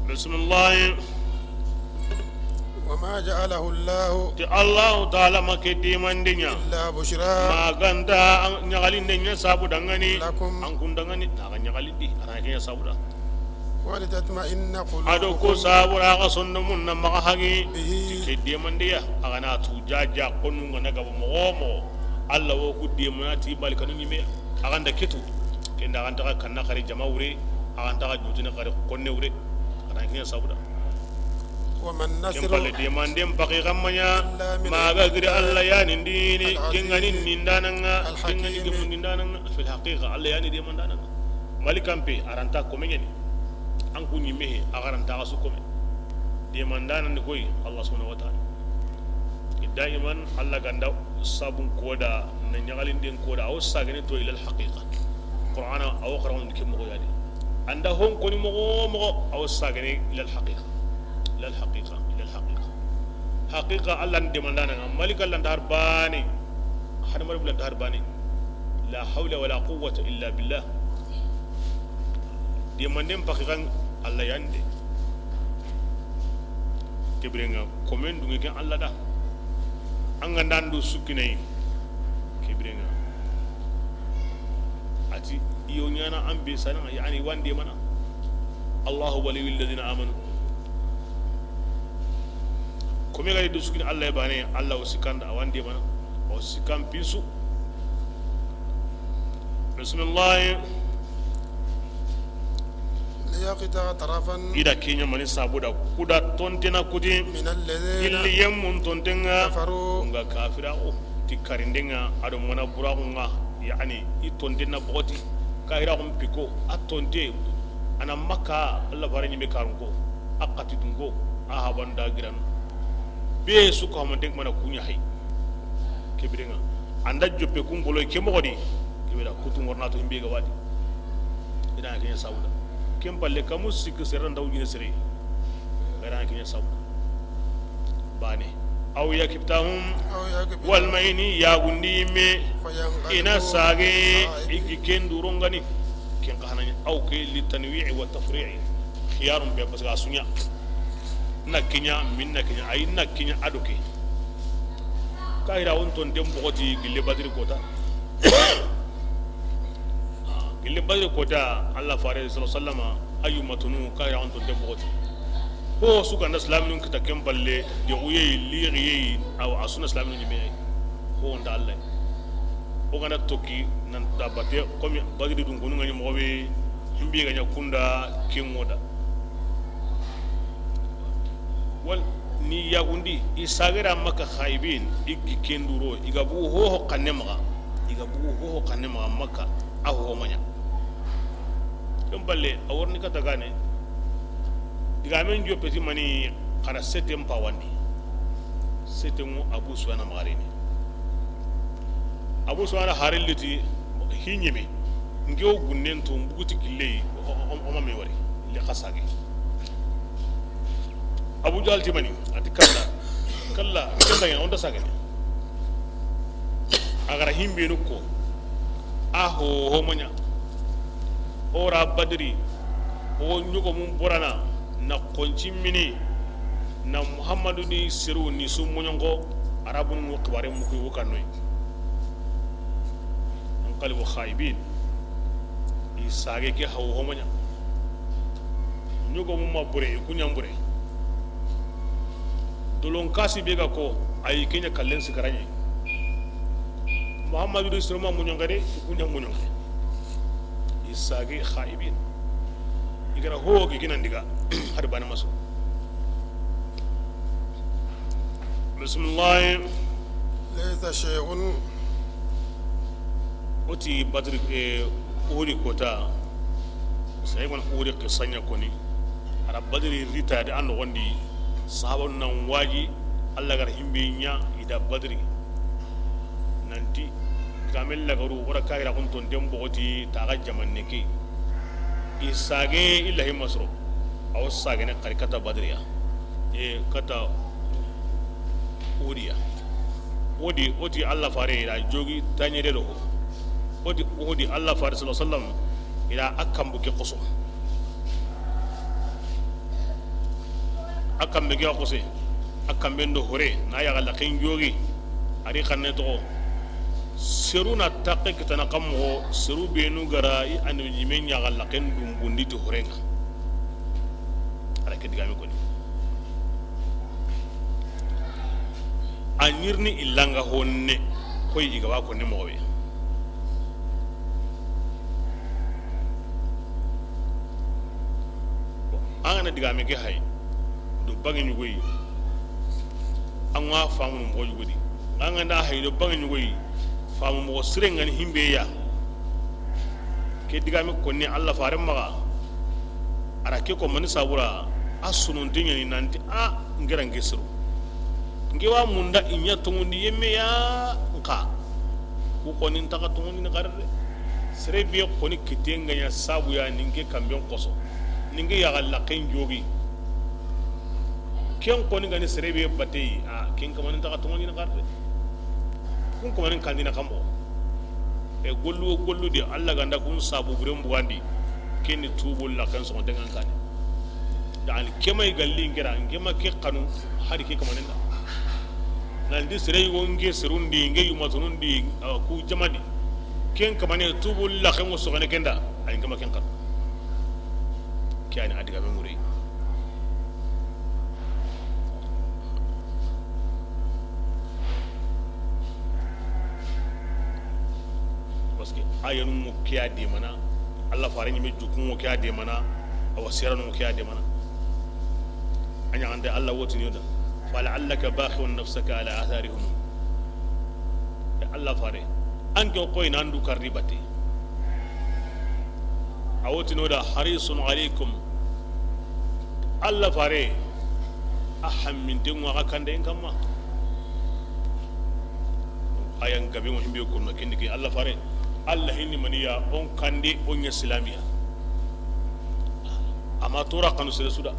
bismillah وما جعله الله الله تعالى ما كدي من دنيا إلا بشرى ما غندا نغالين دنيا سابو دغاني لكم ان كون دغاني نغا نغالي دي انا كي سابو دا ولتطمئن ado ko قلوبكم sabura ga sonno mun na maga hagi به tike demandiya agana tu jaja konu ngana ga mo alla wo ku demanati bal kanu nyime aganda ketu kenda aganda ka kanna kari jamawure aganda ka jotine kari konne wure kana kinya sabuda وما النصر kembale demandem baki gamanya maga giri alla yani ndini kengani nindananga kengani gemu nindananga fil haqiqa alla yani demandananga malikampe aranta komengeni an ku ñimme agaranta ga su kome demandana ni koy allah subhanahu wa ta'ala daiman allah ganda sabun koda na nyagalin den koda aw sagani to ila al haqiqa qur'ana aw qarawun ke mo yadi anda hon ko ni mo aw sagani ila al haqiqa ila al haqiqa ila al haqiqa haqiqa allah demandana malika allah darbani hada mar bulan darbani la hawla wala quwwata illa billah demandem pakiran Allah yande kebrenga komen dungi ken Allah da anga nandu sukkinai kebrenga ati iyo nyana ambe sana yani wande mana Allah waliyul ladina amanu kome ga du sukkin Allah bane Allah usikanda wande mana o sikam pisu bismillah ليقطع طرفا ida kenya mani sabuda kuda tontena kuti من الذين illi yemmun tontenga كفروا nga kafira o ti karindenga ado mona buragunga yani i tontena bogoti kahira kum piko a tonte ana makka Allah barani me karunko akati dungo a habanda giran be su ko mo deg mana kunya hay kebirenga anda joppe kum boloy ke mogodi kebira kutu ngorna to himbe ga wadi ida kenya sabuda kem balle kamu sik seran daw jine sere gara kinya sabu bane aw yakibtahum أو يكبر wal mayni ya gundi me ina sage iki ken durongani ken kahana aw ke li tanwi'i wa tafri'i khiyarun be basga sunya na kinya minna kinya ay na kinya adoke kayra won ton dem bogoti gille badri kota gille badri kota Allah fare sallallahu alaihi wasallam ayu matunu kayra on to deboti ho suka na islamin kita kempalle de uye liriye aw asuna islamin ni me ho onda Allah o gana toki nan tabate komi badri dun gonu ngani mobe himbi ganya kunda kingoda wal ni yagundi isagira maka khaibin iggi kenduro igabu ho kanema maka aho manya dum balle aworni kata gane diga men jo peti mani kana setem pawandi setemu abu suwana magarini abu suwana harilliti hinyeme ngew gunnen to mbuguti kille o ma me wari le khasage abu jal timani ati kalla kenda ya onda sagene agara himbe nukko aho ho manya ora badri o nyugo mum borana na konci mini na muhammadu ni siru ni su munyongo arabun mu kibare mu ko wakanoy an qalbu khaybin isage ke hawo ho manya nyugo mum mabure ku nyambure dolon kasi bega ko ay kenya kallen sikaranye muhammadu ni siru ma munyongare ku nyamunyonga isage khaibin igara hoge ginandiga har bana maso bismillah ليس شيء oti badri uri kota sai man uri qisanya koni ara badri rita da an wondi sahabon nan waji Allah gar himbe nya ida badri nanti kamel la garu wara kaira kun ton dembo oti taga jamanne ki isage illahi masro aw sage ne karikata badriya kata odiya odi Allah fare ila jogi tanyere do odi Allah fare sallallahu alaihi wasallam ila akam buke qoso akam be ga qose akam bendo hore na ya galla kin jogi ari kanne to seruna takke kitana kammo seru benu gara i anu nyimen ya galla ken dum bunditi horenga ara ke digame ko ni anyirni illanga honne koy igawa ko ni mowe angana digame ke hay do bangi nyugoyi angwa famu mo yugodi anganda hay do bangi nyugoyi famu mo sirengani himbe ya ke digame ko ni Allah fare maga ara ke ko mani sabura asunun dinya ni nanti a ngera ngesru ngewa munda inya tungundi yemme ya nka ku ko ni taka tungundi na garre sere biye ko ni kitenga ya sabu ya ninge kambion koso ninge ya galla ken jogi ken ko ni gani sere biye batei a ken kamani taka tungundi na garre kun ko man kandina kambo e gollu di Allah ganda kun sabu buren buwandi ken tubul la kan so dengan kan yani kemay galli ngira ngema ke kanu hari ke kamanen da nan di sere wonge serundi nge yumatunundi ku jamadi ken kamane tubul la kan so gane kenda ay ngema ken kan kiani adiga be muri parce que ayanu mo kiya de mana Allah fare ni me jukun mo kiya de mana awasira no kiya de mana anya ande Allah woti ni da fala'allaka bakhun nafsaka ala atharihum Allah fare an ko koy nandu karribati awoti no da harisun alaikum Allah fare aham min den wa kande en kamma ayan gabe mo himbe ko no kindi Allah fare Allah hinni maniya on kandi on islamiya ama tora kanu sere suda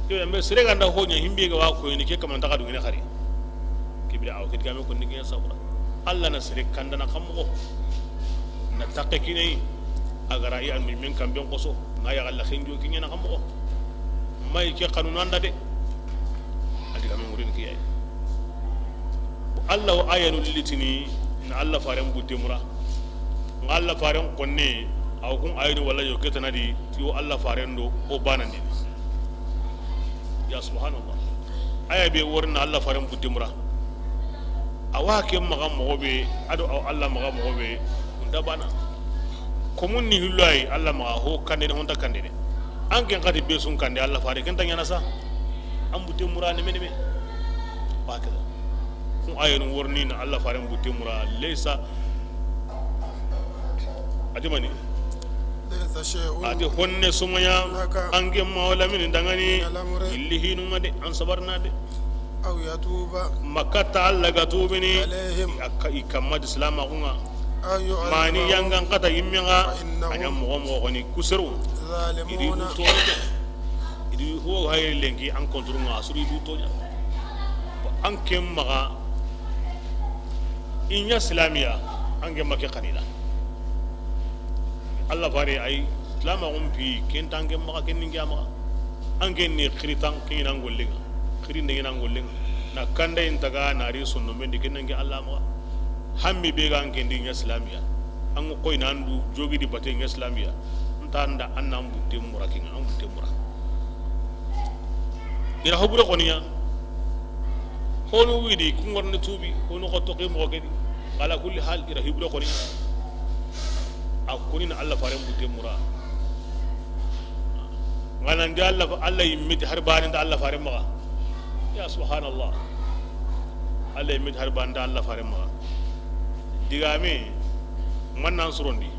yo me sere ganda ho nya himbe ga wa ko ni ke kamanta ka dungine khari kibira aw kit game ko ni ke sabura Allah na sere kanda na kammo na takke kinai agara ya mi men kambe ko so na ya Allah khinjo kinya na kammo may ke kanun anda de adi game murin ki ay Allah ayanu litini na Allah faren butte mura Allah faren konne aw kun ayni wala yo ketana di yo Allah faren do o banandi ya subhanallah aya be worna Allah faren butte mura awake maga mobe ado Allah maga mobe unda bana komun ni hillahi Allah maga ho kande honta kande an ken kati be sun kande Allah fare ken tanya nasa an butte mura ne meneme baka kun ayanu worni na Allah faren butte mura laysa adimani laysa shay'un ade honne sumaya ange mawla min dangani illihi numa de an sabarna de aw yatuba makata Allah gatubini alaihim ikamma islam kunga ayu mani yangan kata yimminga anyam mo ni kuseru idi zalimuna to idi ho hayre lengi an kontrunga asuri du to an kemma inya islamiya an gemma ke kanila Allah fare ay islama umpi ken tange ma ken ninga ma an ken ni khiritan ken nan gollinga khirin de nan gollinga na kanda intaga na ri sunno men de ken ngi Allah ma hammi be ga an ken di islamiya an ko ina andu jogi di bate islamiya ntanda annam butte murakin an butte mura ira hobura koniya hono widi kun warne tubi hono ko toke mo gedi ala kulli hal ira hibro koni akuni na Allah fare butte mura ngana ndi Allah yimmiti har bani da Allah fare maga ya subhanallah Allah yimmiti har bani da Allah fare maga digame man nan surondi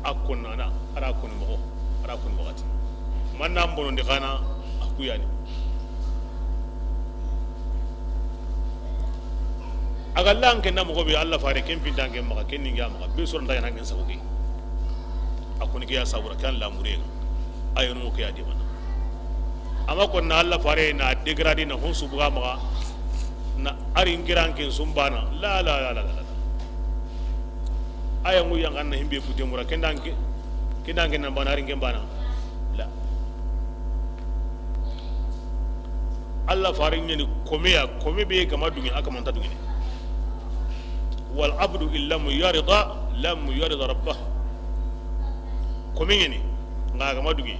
akonna na ara kun mo gati man nan bonondi kana akuyani agalla an kenna mo be Allah fare ken pindange maka ken ninga maka be so nda yana ngen sabuki akuni ke ya sabura kan la mure ayonu mo ke ya di mana amma ko na Allah fare na degrade na hon subuga maka na ari ngiran ken sumbana la ayangu yang anna himbe fute mura kendange na bana ari ngembana la Allah fare nyani kome be gama dungi aka manta dungi wal abdu illa lam yarida rabbah komingeni ngaga madugi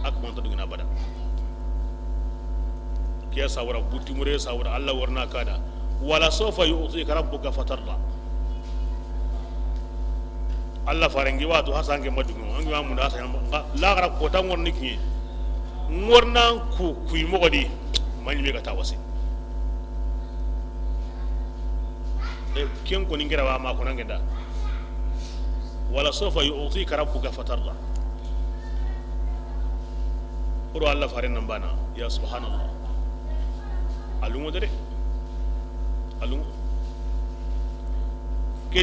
akman to dugina bada kiya sawara butimure sawara Allah warna kada wala sawfa yu'tika rabbuka fatarda Allah farangi wato hasange madugo angi wa mun hasan la gara ko tan wonni ki ngorna ku kuy mogodi mani me gata wasi e ken ko ningira wa ma ko nangenda wala sawfa yu'tika rabbuka fatarda uro Allah faran nan bana ya subhanallah alungo dere alungo ke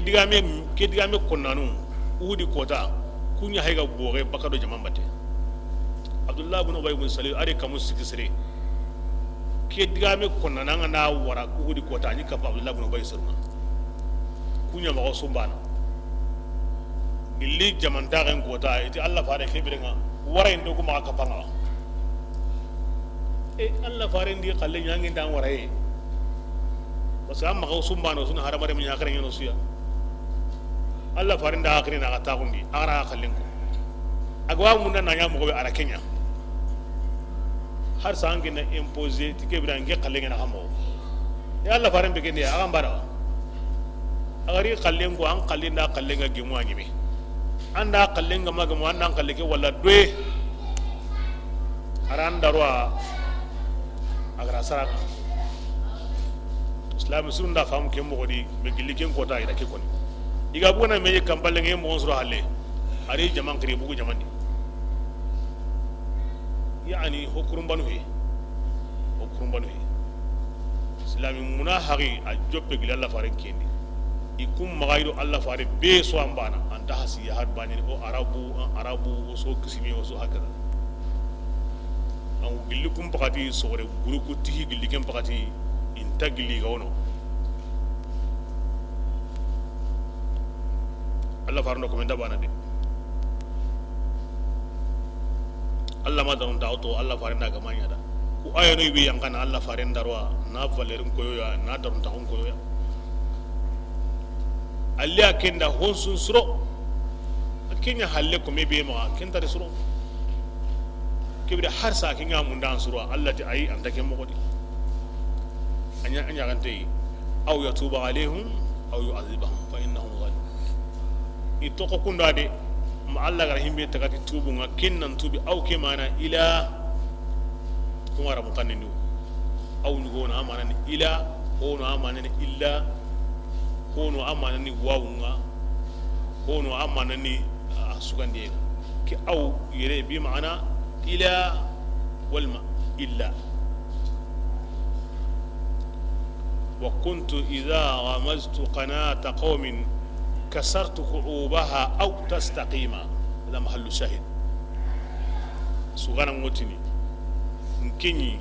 digame konnanu udi kota kunya haiga bore bakado jaman bate Abdullah ibn Ubay ibn Salul are kamun sikisire ke digame konnana na wara udi kota ni ka Abdullah ibn Ubay sirna kunya ma sumbana illi jaman dagen kota iti Allah fare ke birenga wara indo kuma ka panga Allah fare ndi khalle nyangi dan wara parce que amma sumbana sun haramare mun yakare nyano suya Allah farin da akhirin na ta kundi ara kallin ku agwa mun nan ya mu go ara Kenya har sa angina imposer tike bidan ge kallin na hamo ya Allah farin be gende aga bara agari kallin ku an kallin da kallin ga gemu anyi anda kallin ga magamu anda kallike wala doye aran darwa agara saraka islam sun da famu ke mo godi be giliken kota ida ke koni iga buna me kamballe nge mo sura halle ari jaman kire bugu jaman di yani hukurum banu he islami muna hagi a joppe gila Allah fare kendi ikum magaydo Allah fare be so ambana anta hasi har bani o arabu so kisimi o so hakada an gillikum pakati sore guruku tihi gillikem pakati inta gilli gawno Allah farno ko menda bana de Allah ma da auto Allah farenda ga manya da ku ayo no bi yang kana Allah farenda darwa na valerum ko ya na darum ta ko ya Allah kenda honsun suro akinya halle ko me be ma kenta de suro kibida har sa kinya mun dan suro Allah ti ayi an take mo ko di anya kan tay aw yatuba alaihim aw yu'adhibahum fa innahum zalim itoko kunda de ma Allah gar himbe tagati tubu nga kinnan tubi aw ke mana ila kuma rabu kanindu aw nyugo na amana ni ila ono amana ni illa ono amana ni wawunga ono amana ni sugande ki aw yere bi ma'ana ila wal ma illa wa kuntu idha ghamaztu qanata qaumin كسرت كعوبها أو تستقيم هذا محل الشاهد سوغانا موتيني نكيني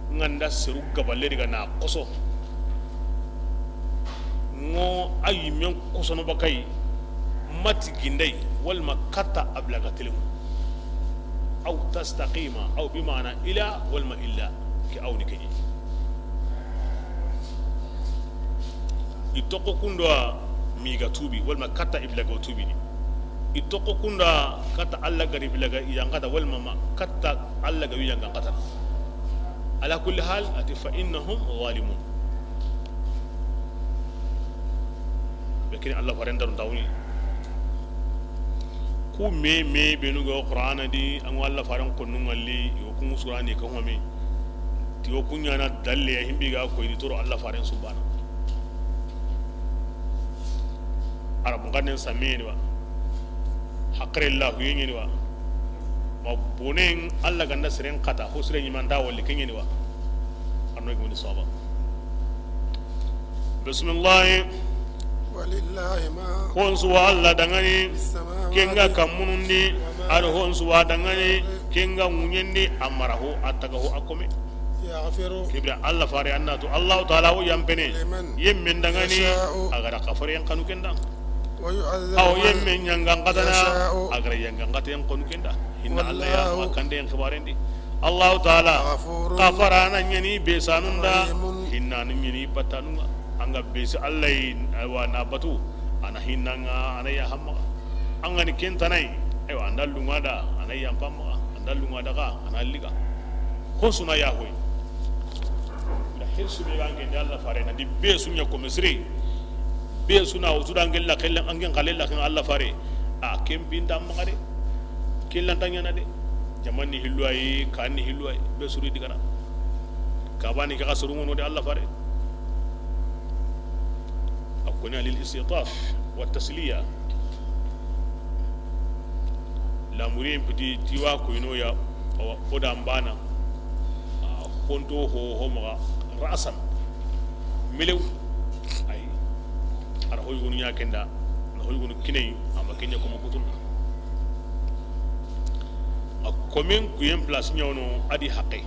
nganda seru gaballe diga na koso ngo ay men koso no bakay mati gindai wal makata ablaga tilim aw tastaqima aw bima'na ila wal ma illa ki aw nikini itoko kundwa miga tubi walma kata iblaga tubi ni itoko kunda kata Allah gari iblaga yang kata walma ma kata Allah gari yang kata ala kulli hal ati fa innahum zalimun bekin Allah farendar tawni ku me benu go qur'ana di an walla faran konnu ngalli yo kun surani kan home ti yo kunya na dalle himbi ga ko di toro Allah faran subhanahu arabu ganen sameni wa hakrilla huyeni wa mabunen Allah ganda siren kata ho siren yimanda walli kenyeni wa arno goni saba bismillah walillahi ma honsu wa Allah dangani kenga kamunundi ar honsu wa dangani kenga munyendi amarahu atagahu akome yaghfiru kibra Allah fare annatu Allah taala wo yampene yemmen dangani agara kafare yang kanu kenda aw yemmen yangan qadana agar yangan qata yang konu kenda inna Allah ya makande yang kemarin di Allah taala kafarana nyani besanunda hinna nyani patanunga anga besi Allah wa nabatu ana hinanga ana ya hamma anga ni kentanai ayo andalunga da ana ya pamma dalunga daga ana liga ko suna ya hoy da hirsu be gange da Allah fare na di be sunya ko misri be suna o sudan gella kellen angen khalella kan Allah fare a kembinda magade killan tanya na de jamani hilwai kan hilwai be suri digara kabani ka suru ngono de Allah fare akuna lil istitaf wa tasliya la murin piti tiwa ko ino ya oda mbana konto ho ma rasan milew ay ara hoy gonu yakenda na hoy gonu kinay ama kenya ko makutun a komen ku yem place nyono adi haqqi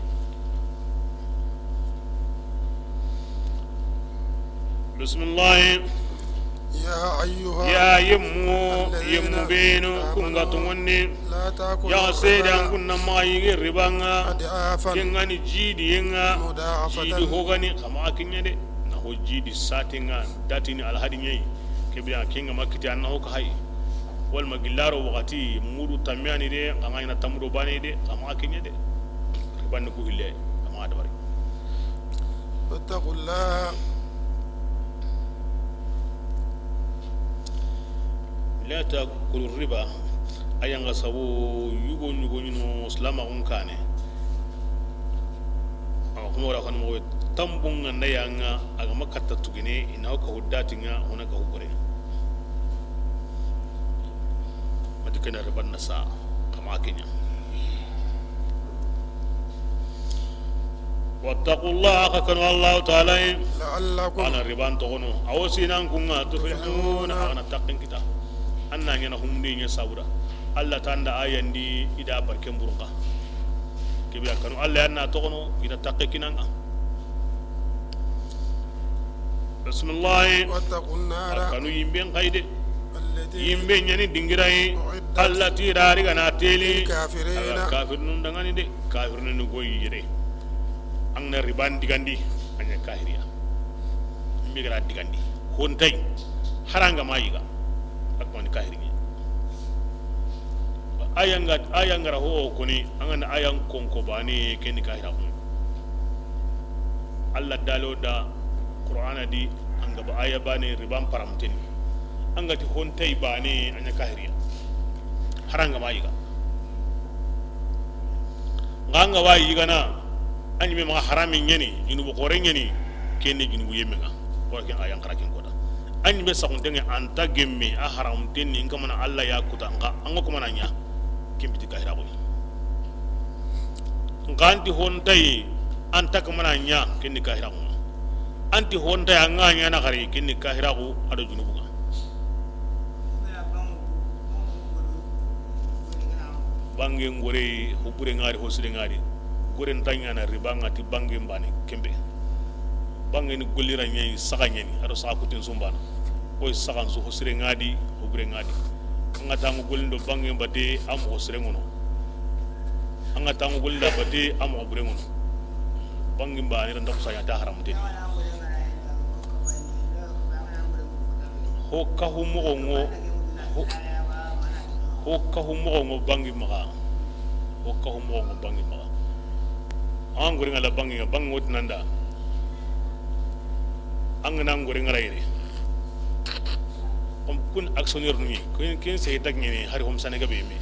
bismillah ya yemmu beno kunga tungonni ya sedan kunna mai ribanga kengani jidi yenga jidi hogani kama akinya de na ho jidi satinga datini alhadi nyai kebya kinga makiti anna ho kai wal magillaro wakati mudu tamiani de angayna tamro bani de kama akinya de riban ko hille kama adabari wattaqullah la takulu riba ayanga sabu yugo no islama on kane kuma wala kan mo tambunga ndayanga aga makatta tugine ina ko huddatinga ona ka hubure madikana riban nasa kama kenya wattaqullaha kanu Allah ta'ala la'allakum ana riban togono awsinan kunga tuflihuna ana taqin kita anna nyana humni nya sawra Allah tanda ayandi ida barken burqa kibya kanu Allah anna togono ida taqikinanga bismillah wattaqun nara kanu yimben qaide yimbe nyani dingirai Allah ti dari gana teli kafirun dangani de kafirun no goyi yire angna riban digandi anya kahiriya yimbe gara digandi hontai haranga mayiga akman kahiriya ayanga ho koni angana ayan konko bani ken kahira ko Allah dalo da qur'ana di anga ba aya bani riban paramten anga ti hontai bani anya kahiriya haranga mayiga nganga wayi gana anyi me ma haramin nyani junubu koren nyani ken junubu yemenga ko ken ayan karakin ko anyi be sakun tenge anta gemme a haram tenni ngamana Allah ya kutanga ango kuma nanya kimbiti kahira ko nganti hontai anta kuma nanya kenni kahira ko anti hontai anganya na kari kenni kahira ko ado junubu ga bange ngore hubure ngari hosire ngari gore ntanya na ribanga ti bange mbane kembe bange ni golira nyai saka nyani ado saka kutin sumbana oy saka nsu hosire ngadi hubure ngadi anga tangu golindo bange mbade am hosire ngono anga tangu golida bade am hubure ngono bange mbane ran doksa ya ta haram te ho ka hu mo ngo ho ka hu mo ngo bange maga ho ka hu mo ngo bange maga an gori ngala bange wot nanda an nan gori ngara yire kun actionnaire numi ken sey tag ni hari hom sanega be me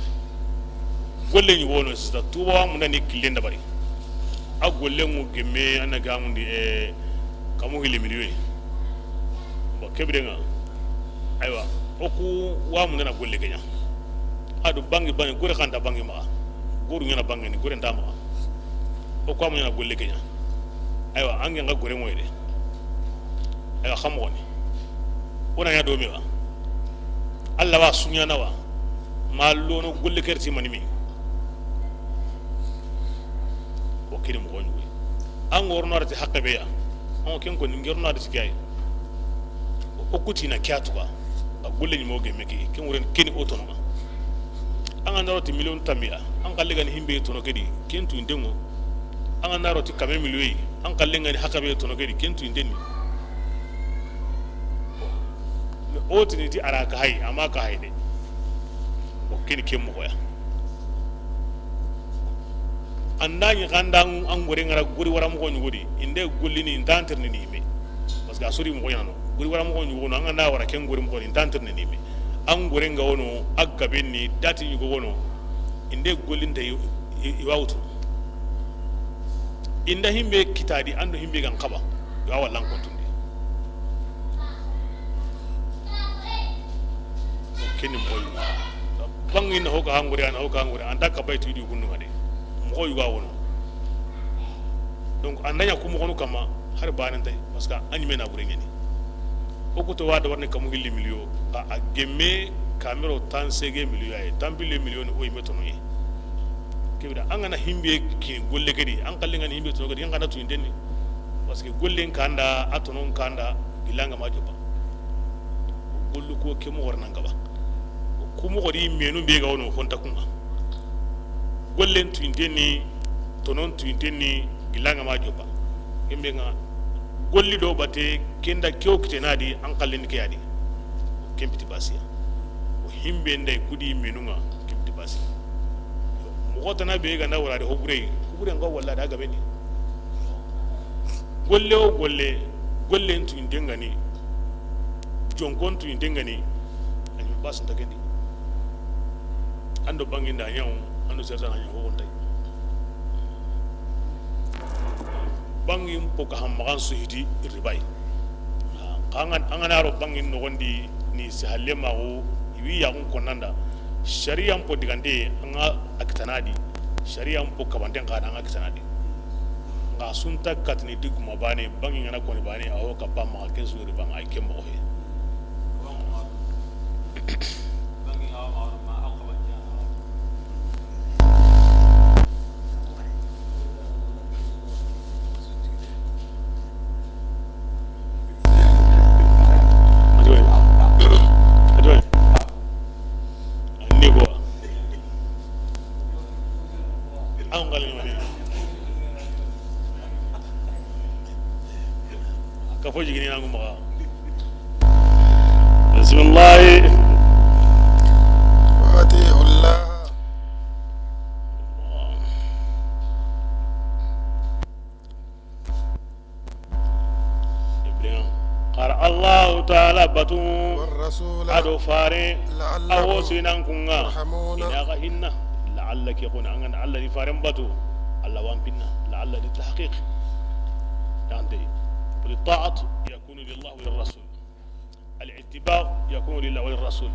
golle ni wono sta tuwa mun ni kilenda bari a golle mu gemme anaga mun di kamu hili miliyoyi ba kebrenga aywa oku wa mun na golle ganya adu bangi gore kanta bangi ma goru nyana bangi ni gore ndama o ko amuna golle kenya aywa ange nga gore moyde aywa xamoni wona ya do mi wa Allah wa sunya nawa ma lono golle kerti manimi o kirim ko ngi an worno arti haqqe be ya on ken ko ngirno arti kay o kutina kyatu ba a golle ni mo gemme ki ken wuren keni otono ma an andaro million tamia an kalle gani himbe tono kedi ken tu ndengo an andaro ti kame miliyoyi an kalle gani hakabe tono kedi ken tu ndenni o tini ti ara ka hay ama ka hayde o keni kem mo ya andani gandang angore ngara guri wara mo nyugudi inde gollini intantir ni me parce que asuri mo yano guri wara mo nyugo no anga wara ken guri mo intantir ni me angore nga wono aggabe ni dati nyugo wono inde gollinde iwawtu inda himbe kitadi ando himbe gan kaba ya wallan kontunde kenni moy bangi na hoka hangure ana hoka hangure anda ka baytu di kunu ngade mo yuga wono donc andanya ko mo kono kama har banan tay parce que anime na bure ngeni ko to wada warne kamu hilli milio ka agemme camero tan sege milio ay tambile milio o imetono yi kewda angana himbe ki golle kedi an kallinga himbe to kedi ngana to indeni parce que golle kanda atonon kanda bilanga majoba gollu ko kemo warna ngaba kumu ko di menu be ga wono fonta kunga gollen to indeni tonon to indeni bilanga majoba himbe nga golli do bate kenda kyokte nadi an kallin ke yadi kempiti basiya o himbe ndai kudi menunga kempiti basiya mo tana be ga na wala de hobure kubure nga walla da gabe ni golle o golle ntu indengani jonkon tu indengani ani basin ta kendi ando bangi nda nyaw ando serta nyaw ko tay bangi mpoka hamagan su hidi ribai kangan angana ro bangi no gondi ni sahalle mago iwi ya kun konanda sharia mpo digande anga akitanadi sharia mpo kabanden ka anga akitanadi nga sunta katni diguma bane bangi ngana koni bane aho ka pamma ke su ribanga ay kembo he بسم الله وأطيعوا الله قال الله تعالى بتو والرسول أدو فاري أو سينان كونغا ترحمون إن أغهن لعلك يكون أن الله فارم بتو الله وانبنا لعل للتحقيق يعني بالطاعة يكون لله وللرسول الاتباع يكون لله وللرسول